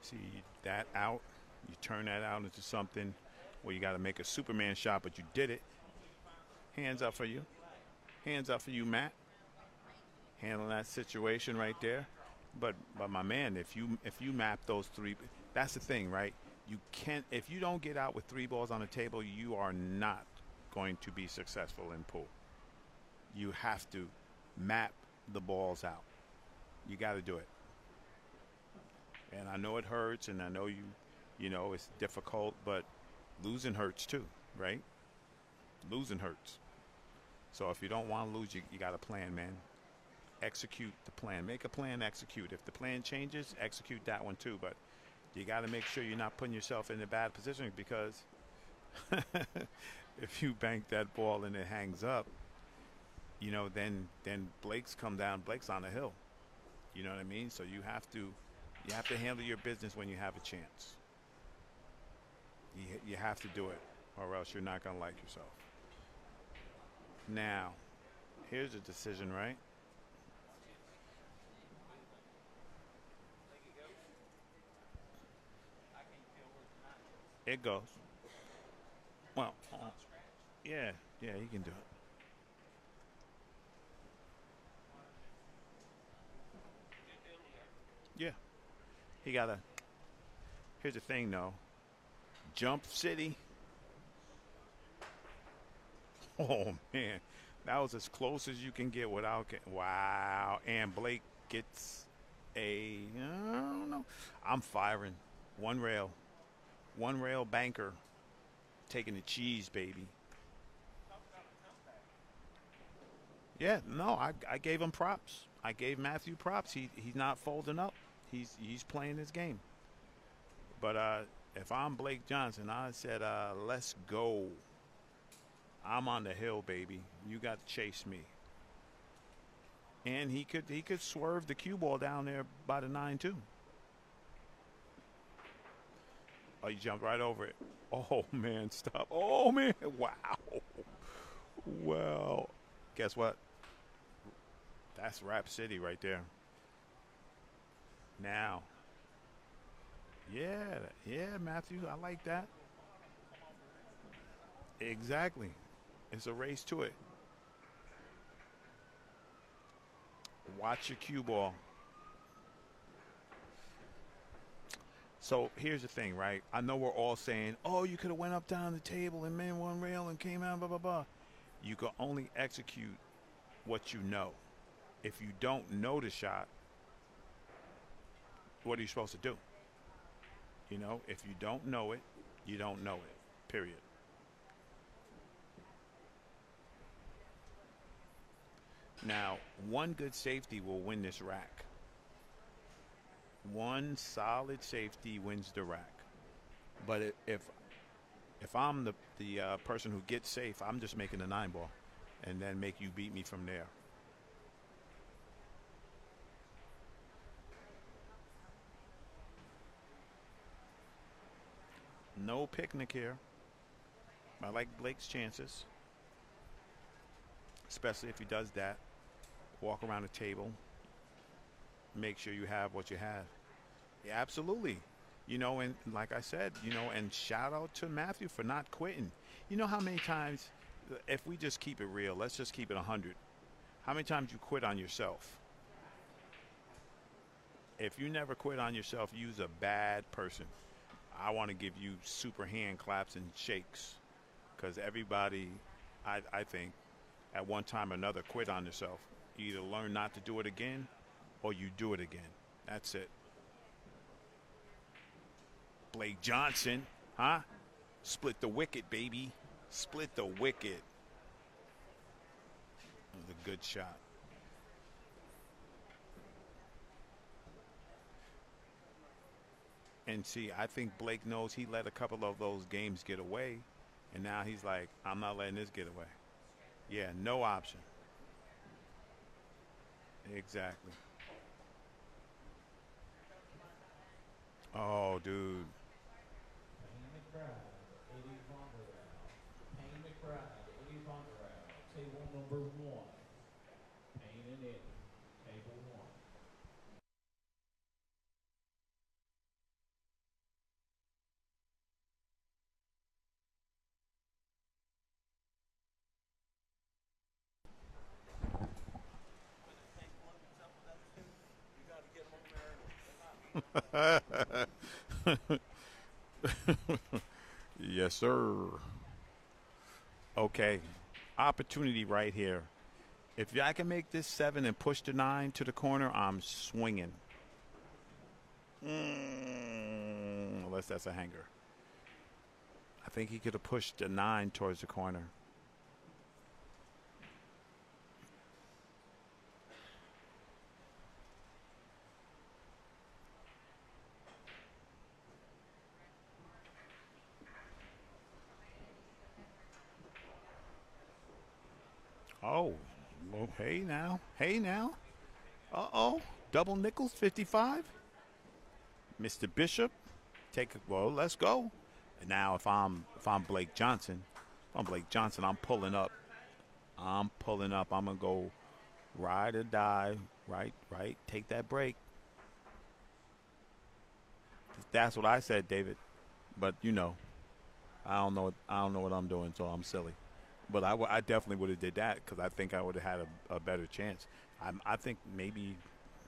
See that out? You turn that out into something where you got to make a Superman shot, but you did it. Hands up for you. Hands up for you, Matt. Handling that situation right there. But my man, if you map those 3, that's the thing, right? You can't, if you don't get out with 3 balls on the table, you are not going to be successful in pool. You have to map the balls out. You got to do it. And I know it hurts, and I know it's difficult, but losing hurts too, right? Losing hurts. So if you don't want to lose, you got a plan, man. Execute the plan. Make a plan, execute. If the plan changes, execute that one too. But you got to make sure you're not putting yourself in a bad position, because if you bank that ball and it hangs up, then Blake's come down. Blake's on the hill. You know what I mean? So you have to handle your business when you have a chance. You have to do it, or else you're not going to like yourself. Now, here's a decision, right? It goes. Well, Yeah, yeah, he can do it. Yeah, he got to. Here's the thing, though. Jump City. Oh man, that was as close as you can get without. Wow, and Blake gets a. I don't know. I'm firing. One rail banker, taking the cheese, baby. Yeah, no, I gave him props. I gave Matthew props. He's not folding up. He's playing his game. But if I'm Blake Johnson, I said, let's go. I'm on the hill, baby. You got to chase me. And he could swerve the cue ball down there by the 9 too. Oh, you jumped right over it. Oh man, stop. Oh man, wow. Well, guess what? That's Rap City right there. Now, yeah, yeah, Matthew, I like that. Exactly. It's a race to it. Watch your cue ball. So here's the thing, right? I know we're all saying, "Oh, you could have went up down the table and man one rail and came out, blah blah blah." You can only execute what you know. If you don't know the shot, what are you supposed to do? You know, if you don't know it, you don't know it. Period. Now, one good safety will win this rack. One solid safety wins the rack. But if I'm the person who gets safe, I'm just making a 9 ball, and then make you beat me from there. No picnic here. I like Blake's chances, especially if he does that. Walk around the table, make sure you have what you have. Yeah, absolutely. You know, and like I said, and shout out to Matthew for not quitting. You know how many times, if we just keep it real, let's just keep it 100. How many times you quit on yourself? If you never quit on yourself, you's a bad person. I want to give you super hand claps and shakes because everybody, I think, at one time or another quit on yourself. You either learn not to do it again or you do it again. That's it. Blake Johnson, huh? Split the wicket, baby. Split the wicket. That was a good shot. And see, I think Blake knows he let a couple of those games get away. And now he's like, I'm not letting this get away. Yeah, no option. Exactly. Oh, dude. Payne McBride, Eddie Von der Rau. Payne McBride, Eddie Von der Rau. Table number one. Payne and Eddie. Table one. Yes, sir. Okay. Opportunity right here. If I can make this 7 and push the 9 to the corner, I'm swinging. Unless that's a hanger. I think he could have pushed the 9 towards the corner. Oh, well, hey now. Hey now. Uh-oh. Double nickels, 55. Mr. Bishop, well, let's go. And now if I'm Blake Johnson, I'm pulling up. I'm pulling up. I'm gonna go ride or die. Right, right. Take that break. That's what I said, David. But I don't know. I don't know what I'm doing, so I'm silly. But I definitely would have did that because I think I would have had a better chance. I think maybe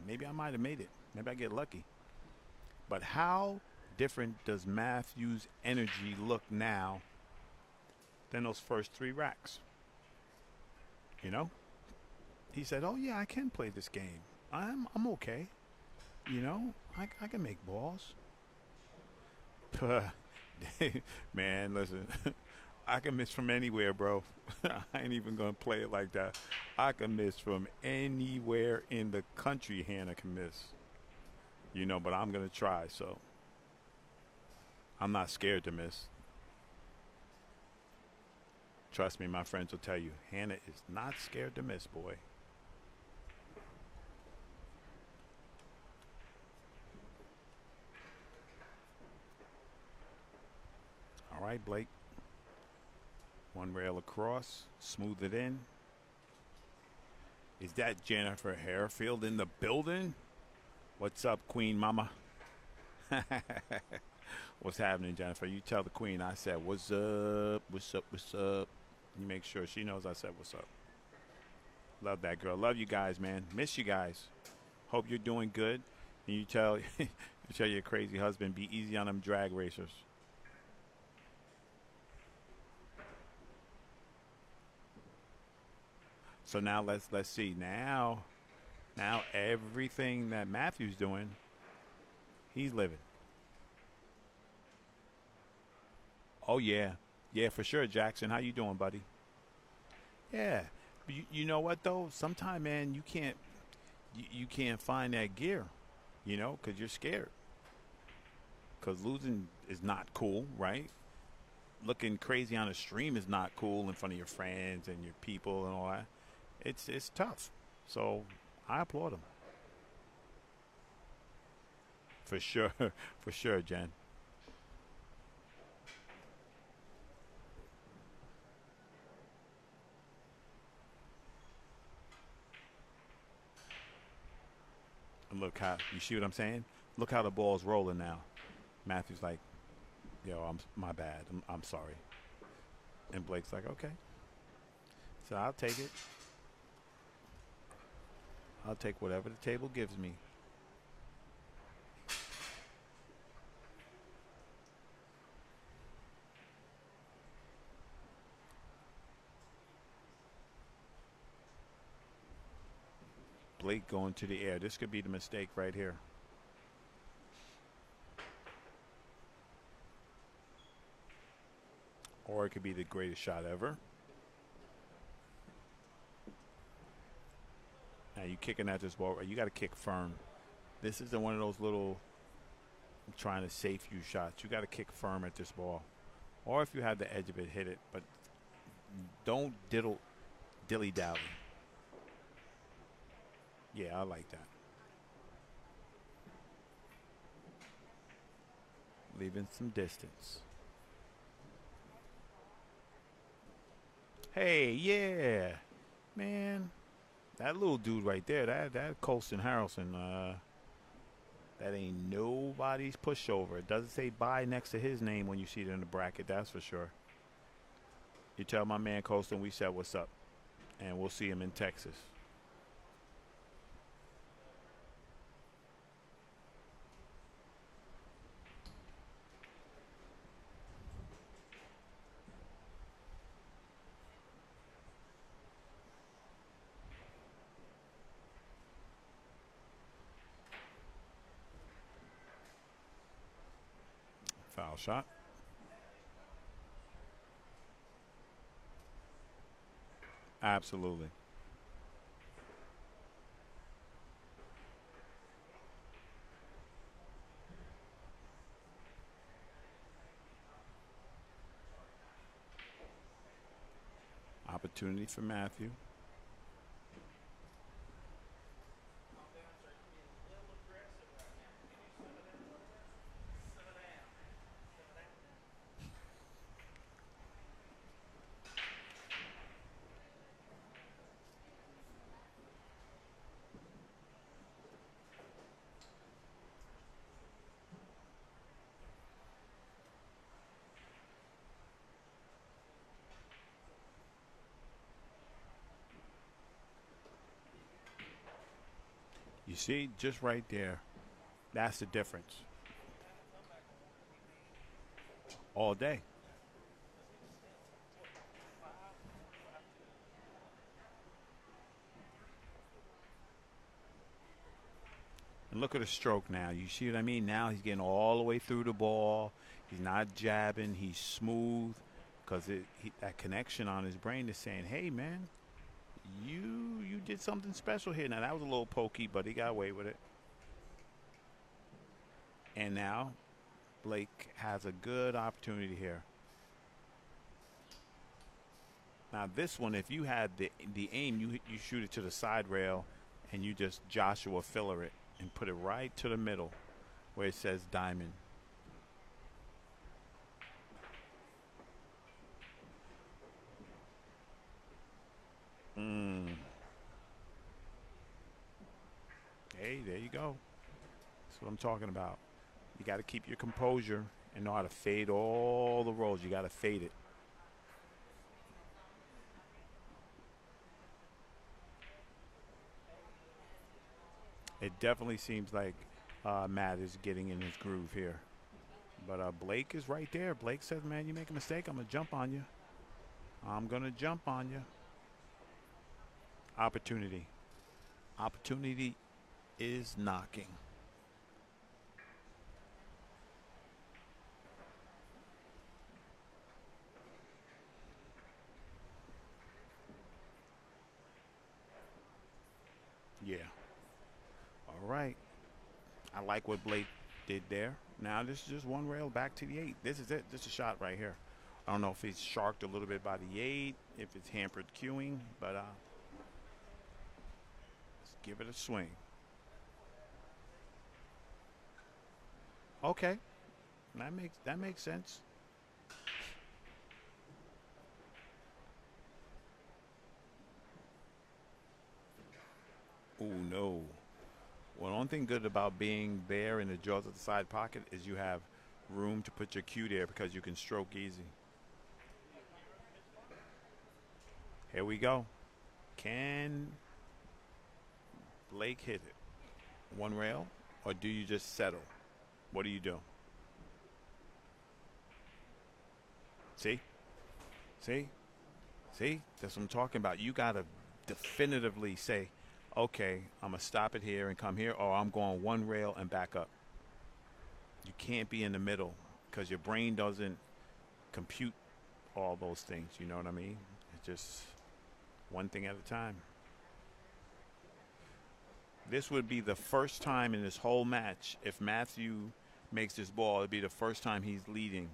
I might have made it. Maybe I get lucky. But how different does Matthew's energy look now than those first three racks? You know, he said, "Oh yeah, I can play this game. I'm okay. You know, I can make balls." Man, listen, I can miss from anywhere, bro. I ain't even gonna play it like that. I can miss from anywhere in the country. Hannah can miss. You know, but I'm gonna try. So I'm not scared to miss. Trust me, my friends will tell you, Hannah is not scared to miss, boy. All right, Blake. One rail across, smooth it in. Is that Jennifer Harefield in the building? What's up, Queen Mama? What's happening, Jennifer? You tell the Queen I said, what's up, what's up, what's up. You make sure she knows I said, what's up. Love that girl. Love you guys, man. Miss you guys. Hope you're doing good. And you tell, you tell your crazy husband, be easy on them drag racers. So now let's see. Now everything that Matthew's doing, he's living. Oh yeah, yeah, for sure, Jackson. How you doing, buddy? Yeah. You know what though? Sometime, man, you can't find that gear, you know, because you're scared. Because losing is not cool, right? Looking crazy on a stream is not cool in front of your friends and your people and all that. It's tough. So I applaud him for sure, for sure, Jen. And look how you see what I'm saying. Look how the ball's rolling now. Matthew's like, "Yo, I'm my bad. I'm sorry." And Blake's like, "Okay." So I'll take it. I'll take whatever the table gives me. Blake going to the air. This could be the mistake right here. Or it could be the greatest shot ever. Now you kicking at this ball. You got to kick firm. This isn't one of those little trying to safe you shots. You got to kick firm at this ball. Or if you have the edge of it, hit it. But don't dilly dally. Yeah, I like that. Leaving some distance. Hey, yeah, man, that little dude right there, that Colston Harrelson, that ain't nobody's pushover. It doesn't say bye next to his name when you see it in the bracket. That's for sure. You tell my man Colston we said what's up, and we'll see him in Texas. Foul shot. Absolutely. Opportunity for Matthew. see, just right there. That's the difference. All day. And look at the stroke now. You see what I mean? Now he's getting all the way through the ball. He's not jabbing. He's smooth because that connection on his brain is saying, "Hey, man, you did something special here." Now that was a little pokey, but he got away with it. And now Blake has a good opportunity here. Now this one, if you had the aim, you shoot it to the side rail, and you just Joshua Filler it and put it right to the middle, where it says diamond. Hey, there you go. That's what I'm talking about. You got to keep your composure and know how to fade all the rolls. You got to fade it. It definitely seems like Matt is getting in his groove here. But Blake is right there. Blake says, "Man, you make a mistake, I'm going to jump on you. I'm going to jump on you." Opportunity. Opportunity is knocking. Yeah. All right. I like what Blake did there. Now this is just one rail back to the 8. This is it. This is a shot right here. I don't know if he's sharked a little bit by the 8, if it's hampered queuing, but let's give it a swing. Okay. That makes sense. Oh no. Well, one thing good about being there in the jaws of the side pocket is you have room to put your cue there because you can stroke easy. Here we go. Can Blake hit it? One rail, or do you just settle? What do you do? See? See? See? That's what I'm talking about. You got to definitively say, okay, I'm going to stop it here and come here, or I'm going one rail and back up. You can't be in the middle because your brain doesn't compute all those things. You know what I mean? It's just one thing at a time. This would be the first time in this whole match, if Matthew makes this ball, it'd be the first time he's leading.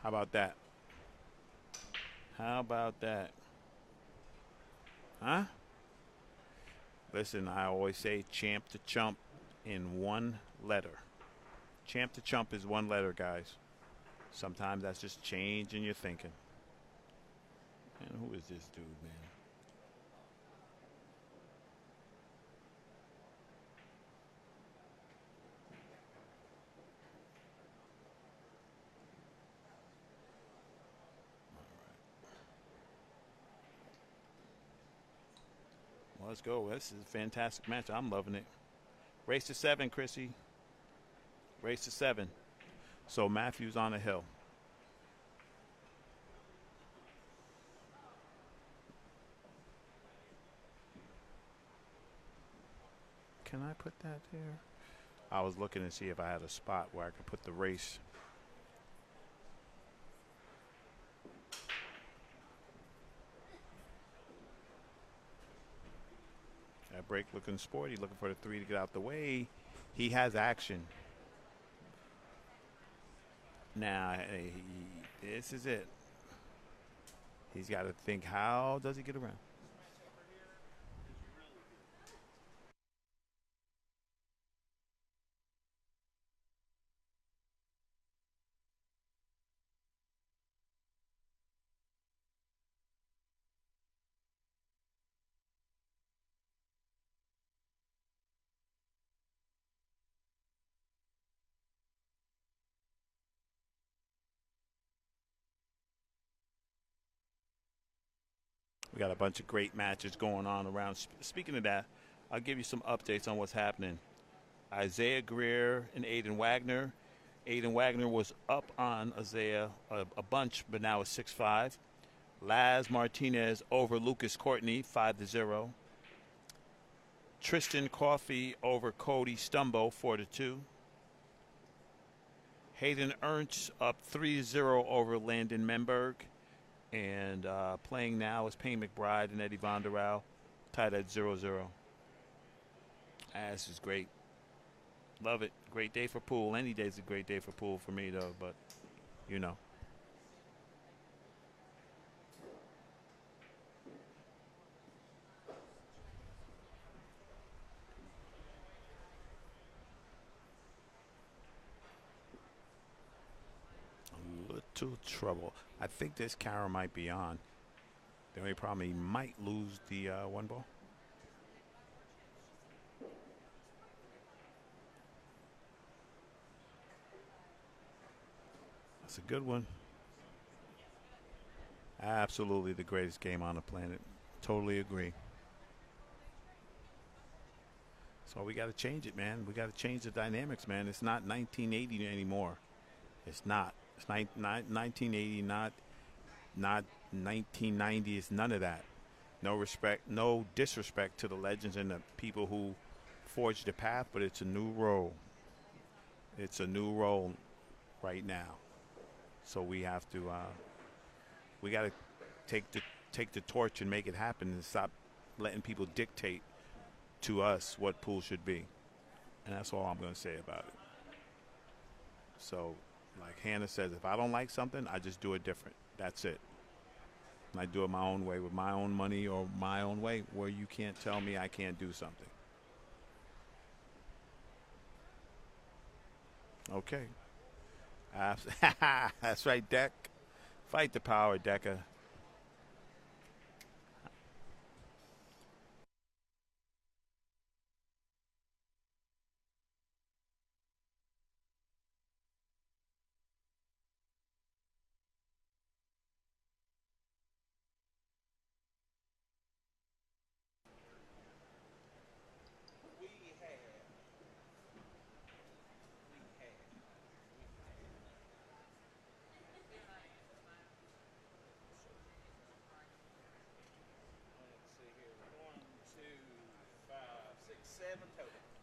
How about that? How about that? Huh? Listen, I always say champ to chump in one letter. Champ to chump is one letter, guys. Sometimes that's just change in your thinking. And who is this dude, man? Well, let's go. This is a fantastic match. I'm loving it. Race to 7, Chrissy. Race to 7. So Matthew's on a hill. Can I put that there? I was looking to see if I had a spot where I could put the race. That break looking sporty, looking for the 3 to get out the way. He has action. Now, this is it. He's got to think, how does he get around? We got a bunch of great matches going on around. Speaking of that, I'll give you some updates on what's happening. Isaiah Greer and Aiden Wagner. Aiden Wagner was up on Isaiah a bunch, but now is 6-5. Laz Martinez over Lucas Courtney, 5-0. Tristan Coffey over Cody Stumbo, 4-2. Hayden Ernst up 3-0 over Landon Menberg. And playing now is Payne McBride and Eddie Vonderau, tied at 0-0. This is great. Love it. Great day for pool. Any day's a great day for pool for me, though, but you know. A little trouble. I think this camera might be on. The only problem, he might lose the one ball. That's a good one. Absolutely the greatest game on the planet. Totally agree. So we got to change it, man. We got to change the dynamics, man. It's not 1980 anymore. It's not. It's 1980, not 1990. It's none of that. No respect, no disrespect to the legends and the people who forged the path, but it's a new role. It's a new role right now. So we have to, we got to take the torch and make it happen and stop letting people dictate to us what pool should be. And that's all I'm going to say about it. So, like Hannah says, if I don't like something, I just do it different. That's it. And I do it my own way with my own money or my own way where you can't tell me I can't do something. Okay. That's right, Deck. Fight the power, Decker.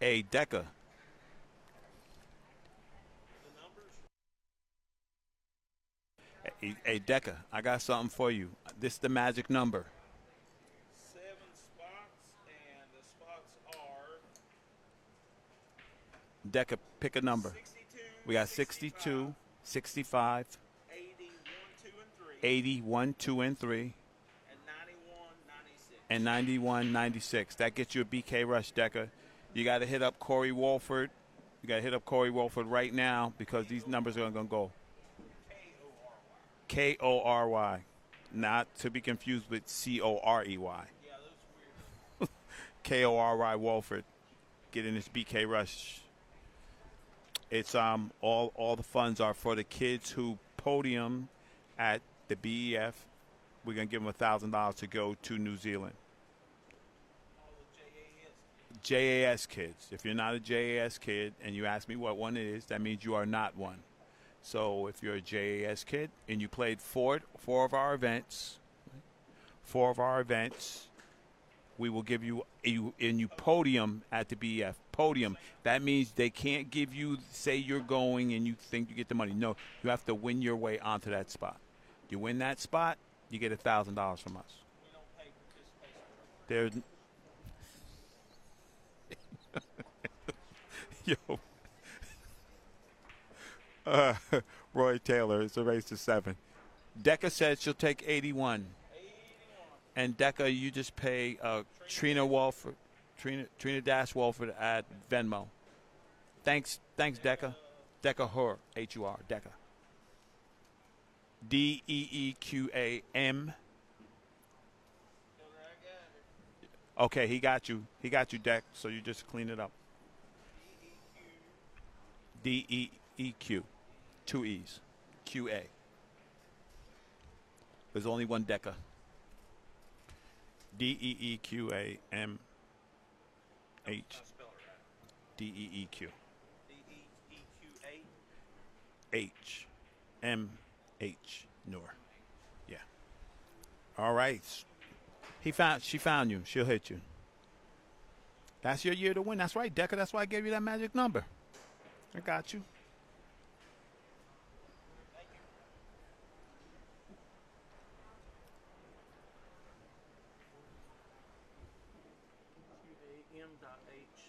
Hey, Decker. Hey, Decker, I got something for you. This is the magic number. 7 spots, and the spots are Decker, pick a number. 62, We got 62, 65, 81, 2, and 3, 81, 2, and 3, and 91, 96. and 91, 96. That gets you a BK Rush, Decker. You got to hit up Corey Wolford. You got to hit up Corey Wolford right now because these numbers are going to go. K-O-R-Y. Not to be confused with C-O-R-E-Y. Yeah, those weird. K-O-R-Y Wolford. Get in this BK Rush. It's all the funds are for the kids who podium at the BEF. We're going to give them $1,000 to go to New Zealand. All the JAS. JAS kids. If you're not a JAS kid and you ask me what one it is, that means you are not one. So if you're a JAS kid and you played four of our events, we will give you podium at the BF. Podium. That means they can't give you, say you're going and you think you get the money. No, you have to win your way onto that spot. You win that spot, you get $1,000 from us. We don't pay participation. Yo. Roy Taylor, it's a race to 7. Decca said she'll take 81. 81. And Decca, you just pay Trina Walford, Trina Dash Walford at Venmo. Thanks, Decca. Decca Hur, H-U-R, Decca. D-E-E-Q-A-M. Okay, he got you. He got you, Deck, so you just clean it up. D-E-E-Q. 2 E's. Q-A. There's only one Decca. Deeqamh. Try to spell it right. Deeq. DEEQA. HMH. Noor. Yeah. All right. She found you. She'll hit you. That's your year to win. That's right, Decker. That's why I gave you that magic number. I got you. Thank you. QAM.H.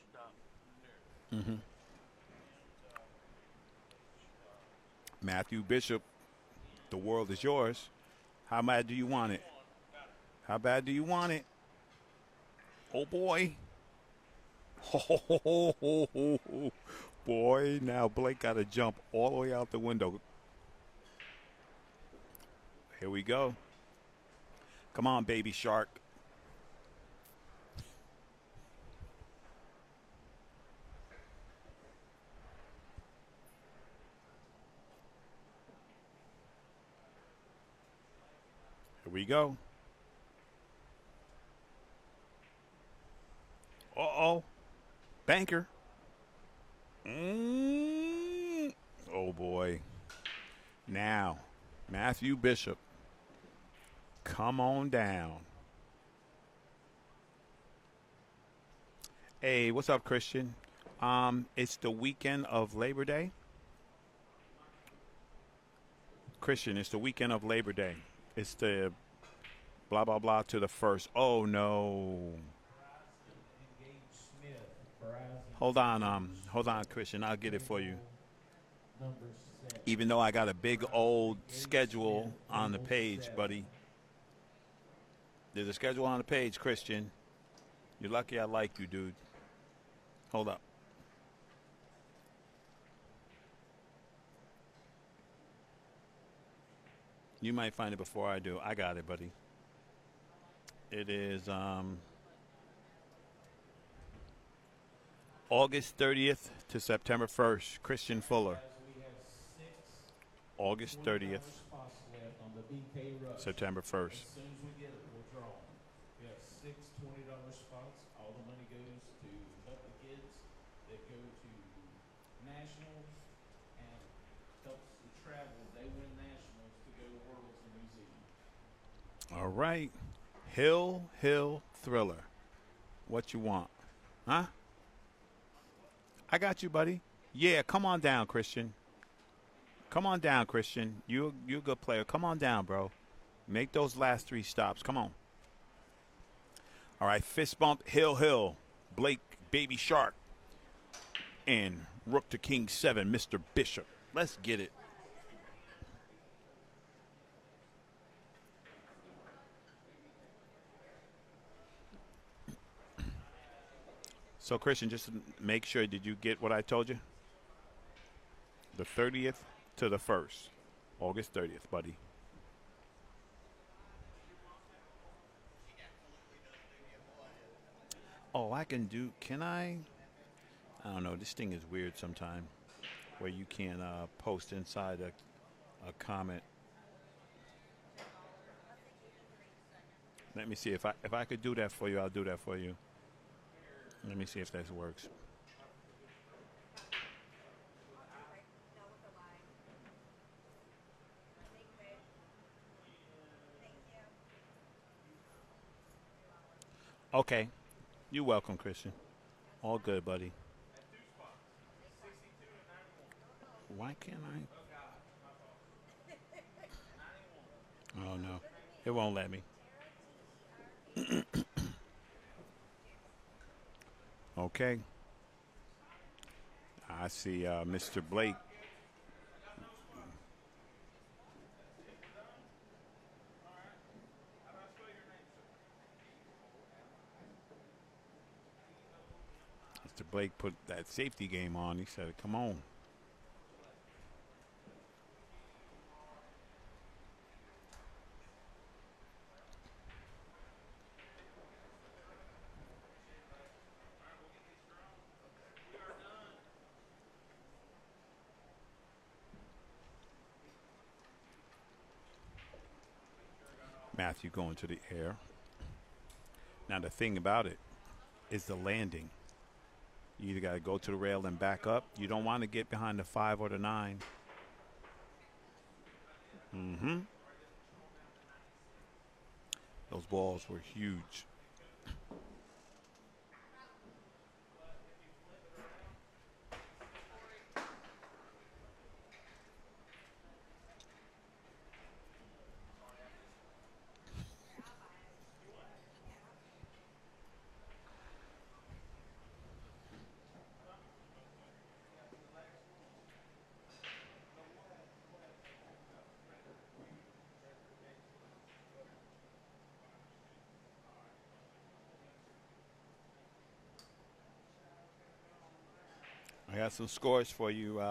Mm-hmm. Matthew Bishop, the world is yours. How bad do you want it? How bad do you want it? Oh, boy. Oh, boy. Now Blake got to jump all the way out the window. Here we go. Come on, baby shark. Here we go. Uh-oh. Banker. Oh, boy. Now, Matthew Bishop. Come on down. Hey, what's up, Christian? It's the weekend of Labor Day. Christian, it's the weekend of Labor Day. It's the blah, blah, blah to the first. Oh, no. Hold on, Christian. I'll get it for you. Even though I got a big old schedule on the page, buddy. There's a schedule on the page, Christian. You're lucky I like you, dude. Hold up. You might find it before I do. I got it, buddy. It is August 30th to September 1st. Christian Fuller. August 30th, September 1st. As soon as we get it, we'll draw them. We have six $20 spots. All the money goes to help the kids that go to nationals and helps the travel. They win nationals to go to Worlds in New Zealand. All right. Hill Thriller. What you want? Huh? I got you, buddy. Yeah, come on down, Christian. Come on down, Christian. You're a good player. Come on down, bro. Make those last three stops. Come on. All right, fist bump, Hill, Blake, Baby Shark, and Rook to King 7, Mr. Bishop. Let's get it. So, Christian, just to make sure, did you get what I told you? The 30th to the 1st. August 30th, buddy. Oh, can I? I don't know. This thing is weird sometimes where you can post inside a comment. Let me see. If I could do that for you, I'll do that for you. Let me see if this works. Okay. You're welcome, Christian. All good, buddy. Why can't I? Oh, no. It won't let me. Okay. I see Mr. Blake. Mr. Blake put that safety game on. He said, come on. Matthew going to the air. Now the thing about it is the landing. You either got to go to the rail and back up. You don't want to get behind the 5 or the 9. Mm-hmm. Those balls were huge. I got some scores for you.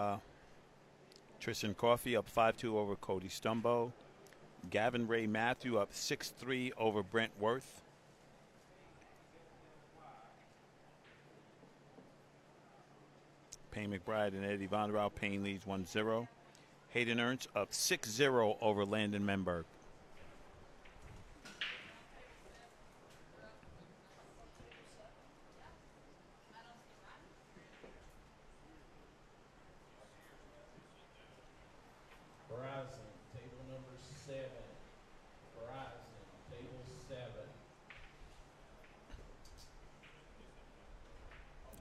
Tristan Coffey up 5-2 over Cody Stumbo. Gavin Ray Matthew up 6-3 over Brent Worth. Payne McBride and Eddie Von Rau. Payne leads 1-0. Hayden Ernst up 6-0 over Landon Menberg. Verizon, table number 7. Verizon, table 7.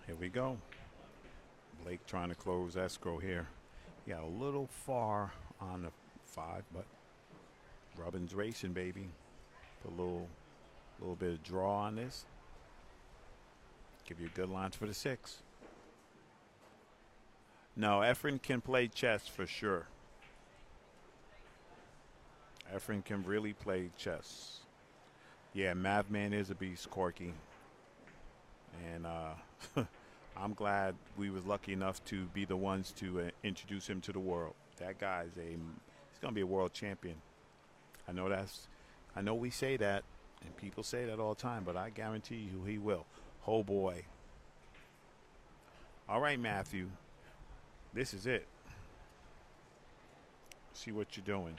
Here we go. Blake trying to close escrow here. He got a little far on the 5, but Rubbin's racing, baby. Put a little bit of draw on this. Give you good lines for the 6. No, Efren can play chess for sure. Efren can really play chess. Yeah, Mavman is a beast, Corky. And I'm glad we was lucky enough to be the ones to introduce him to the world. That guy's he's going to be a world champion. I know we say that, and people say that all the time, but I guarantee you he will. Oh, boy. All right, Matthew. This is it. See what you're doing.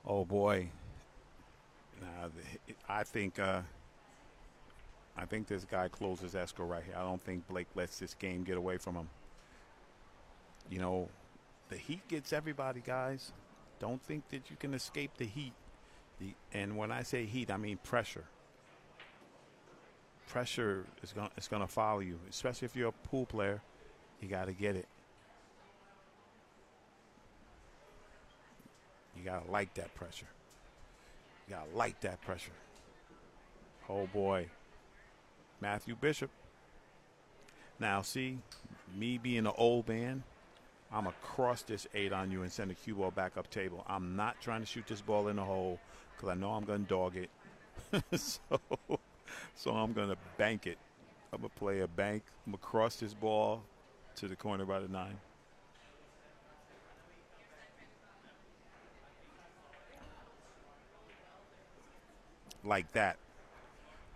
Oh boy! Now I think this guy closes escrow right here. I don't think Blake lets this game get away from him. You know, the heat gets everybody, guys. Don't think that you can escape the heat. And when I say heat, I mean pressure. Pressure is going to follow you, especially if you're a pool player. You got to get it. You got to like that pressure. You got to like that pressure. Oh, boy. Matthew Bishop. Now, see, me being an old man, I'm going to cross this 8 on you and send a cue ball back up table. I'm not trying to shoot this ball in the hole because I know I'm going to dog it. So I'm going to bank it. I'm going to play a bank. I'm going to cross this ball to the corner by the 9. Like that.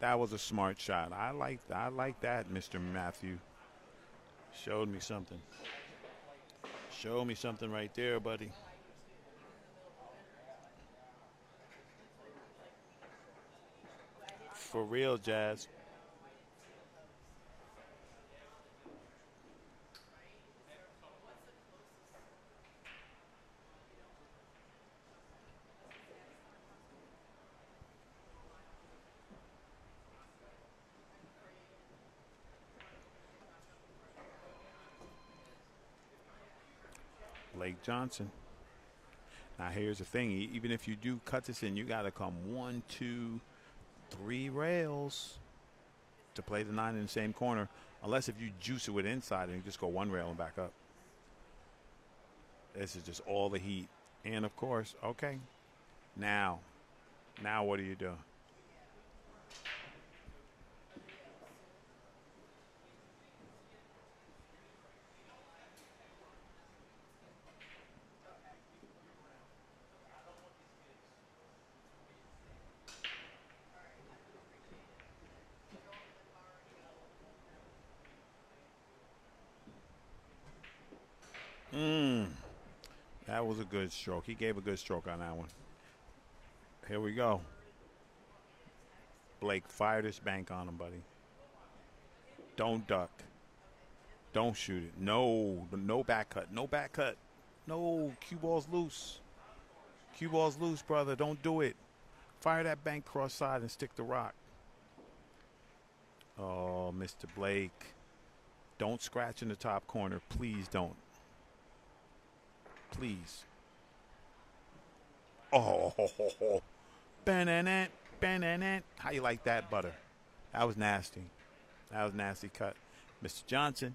That was a smart shot. I like that, Mr. Matthew. Showed me something. Show me something right there, buddy. For real, Jazz. Blake Johnson. Now here's the thing. Even if you do cut this in, you got to come 1, 2, 3 rails. to play the 9 in the same corner, unless if you juice it with inside and you just go one rail and back up. This is just all the heat. And, of course, okay, now what do you do? That was a good stroke. He gave a good stroke on that one. Here we go. Blake, fire this bank on him, buddy. Don't duck. Don't shoot it. No back cut. No back cut. No, cue ball's loose. Cue ball's loose, brother. Don't do it. Fire that bank cross side and stick the rock. Oh, Mr. Blake. Don't scratch in the top corner. Please don't. Please. Oh, banana. How you like that, butter? That was nasty. That was nasty cut. Mr. Johnson,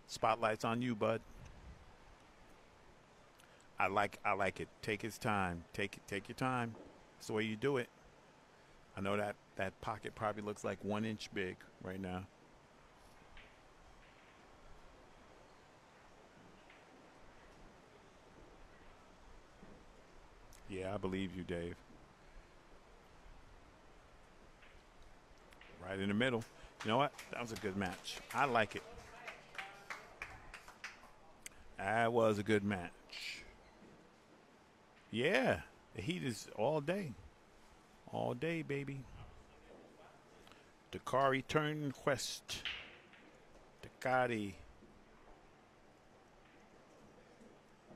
spotlight's on you, bud. I like it. Take his time. Take your time. That's the way you do it. I know that pocket probably looks like 1 inch big right now. Yeah, I believe you, Dave. Right in the middle. You know what? That was a good match. I like it. That was a good match. Yeah, the heat is all day. All day, baby. Dakari Turnquest. Dakari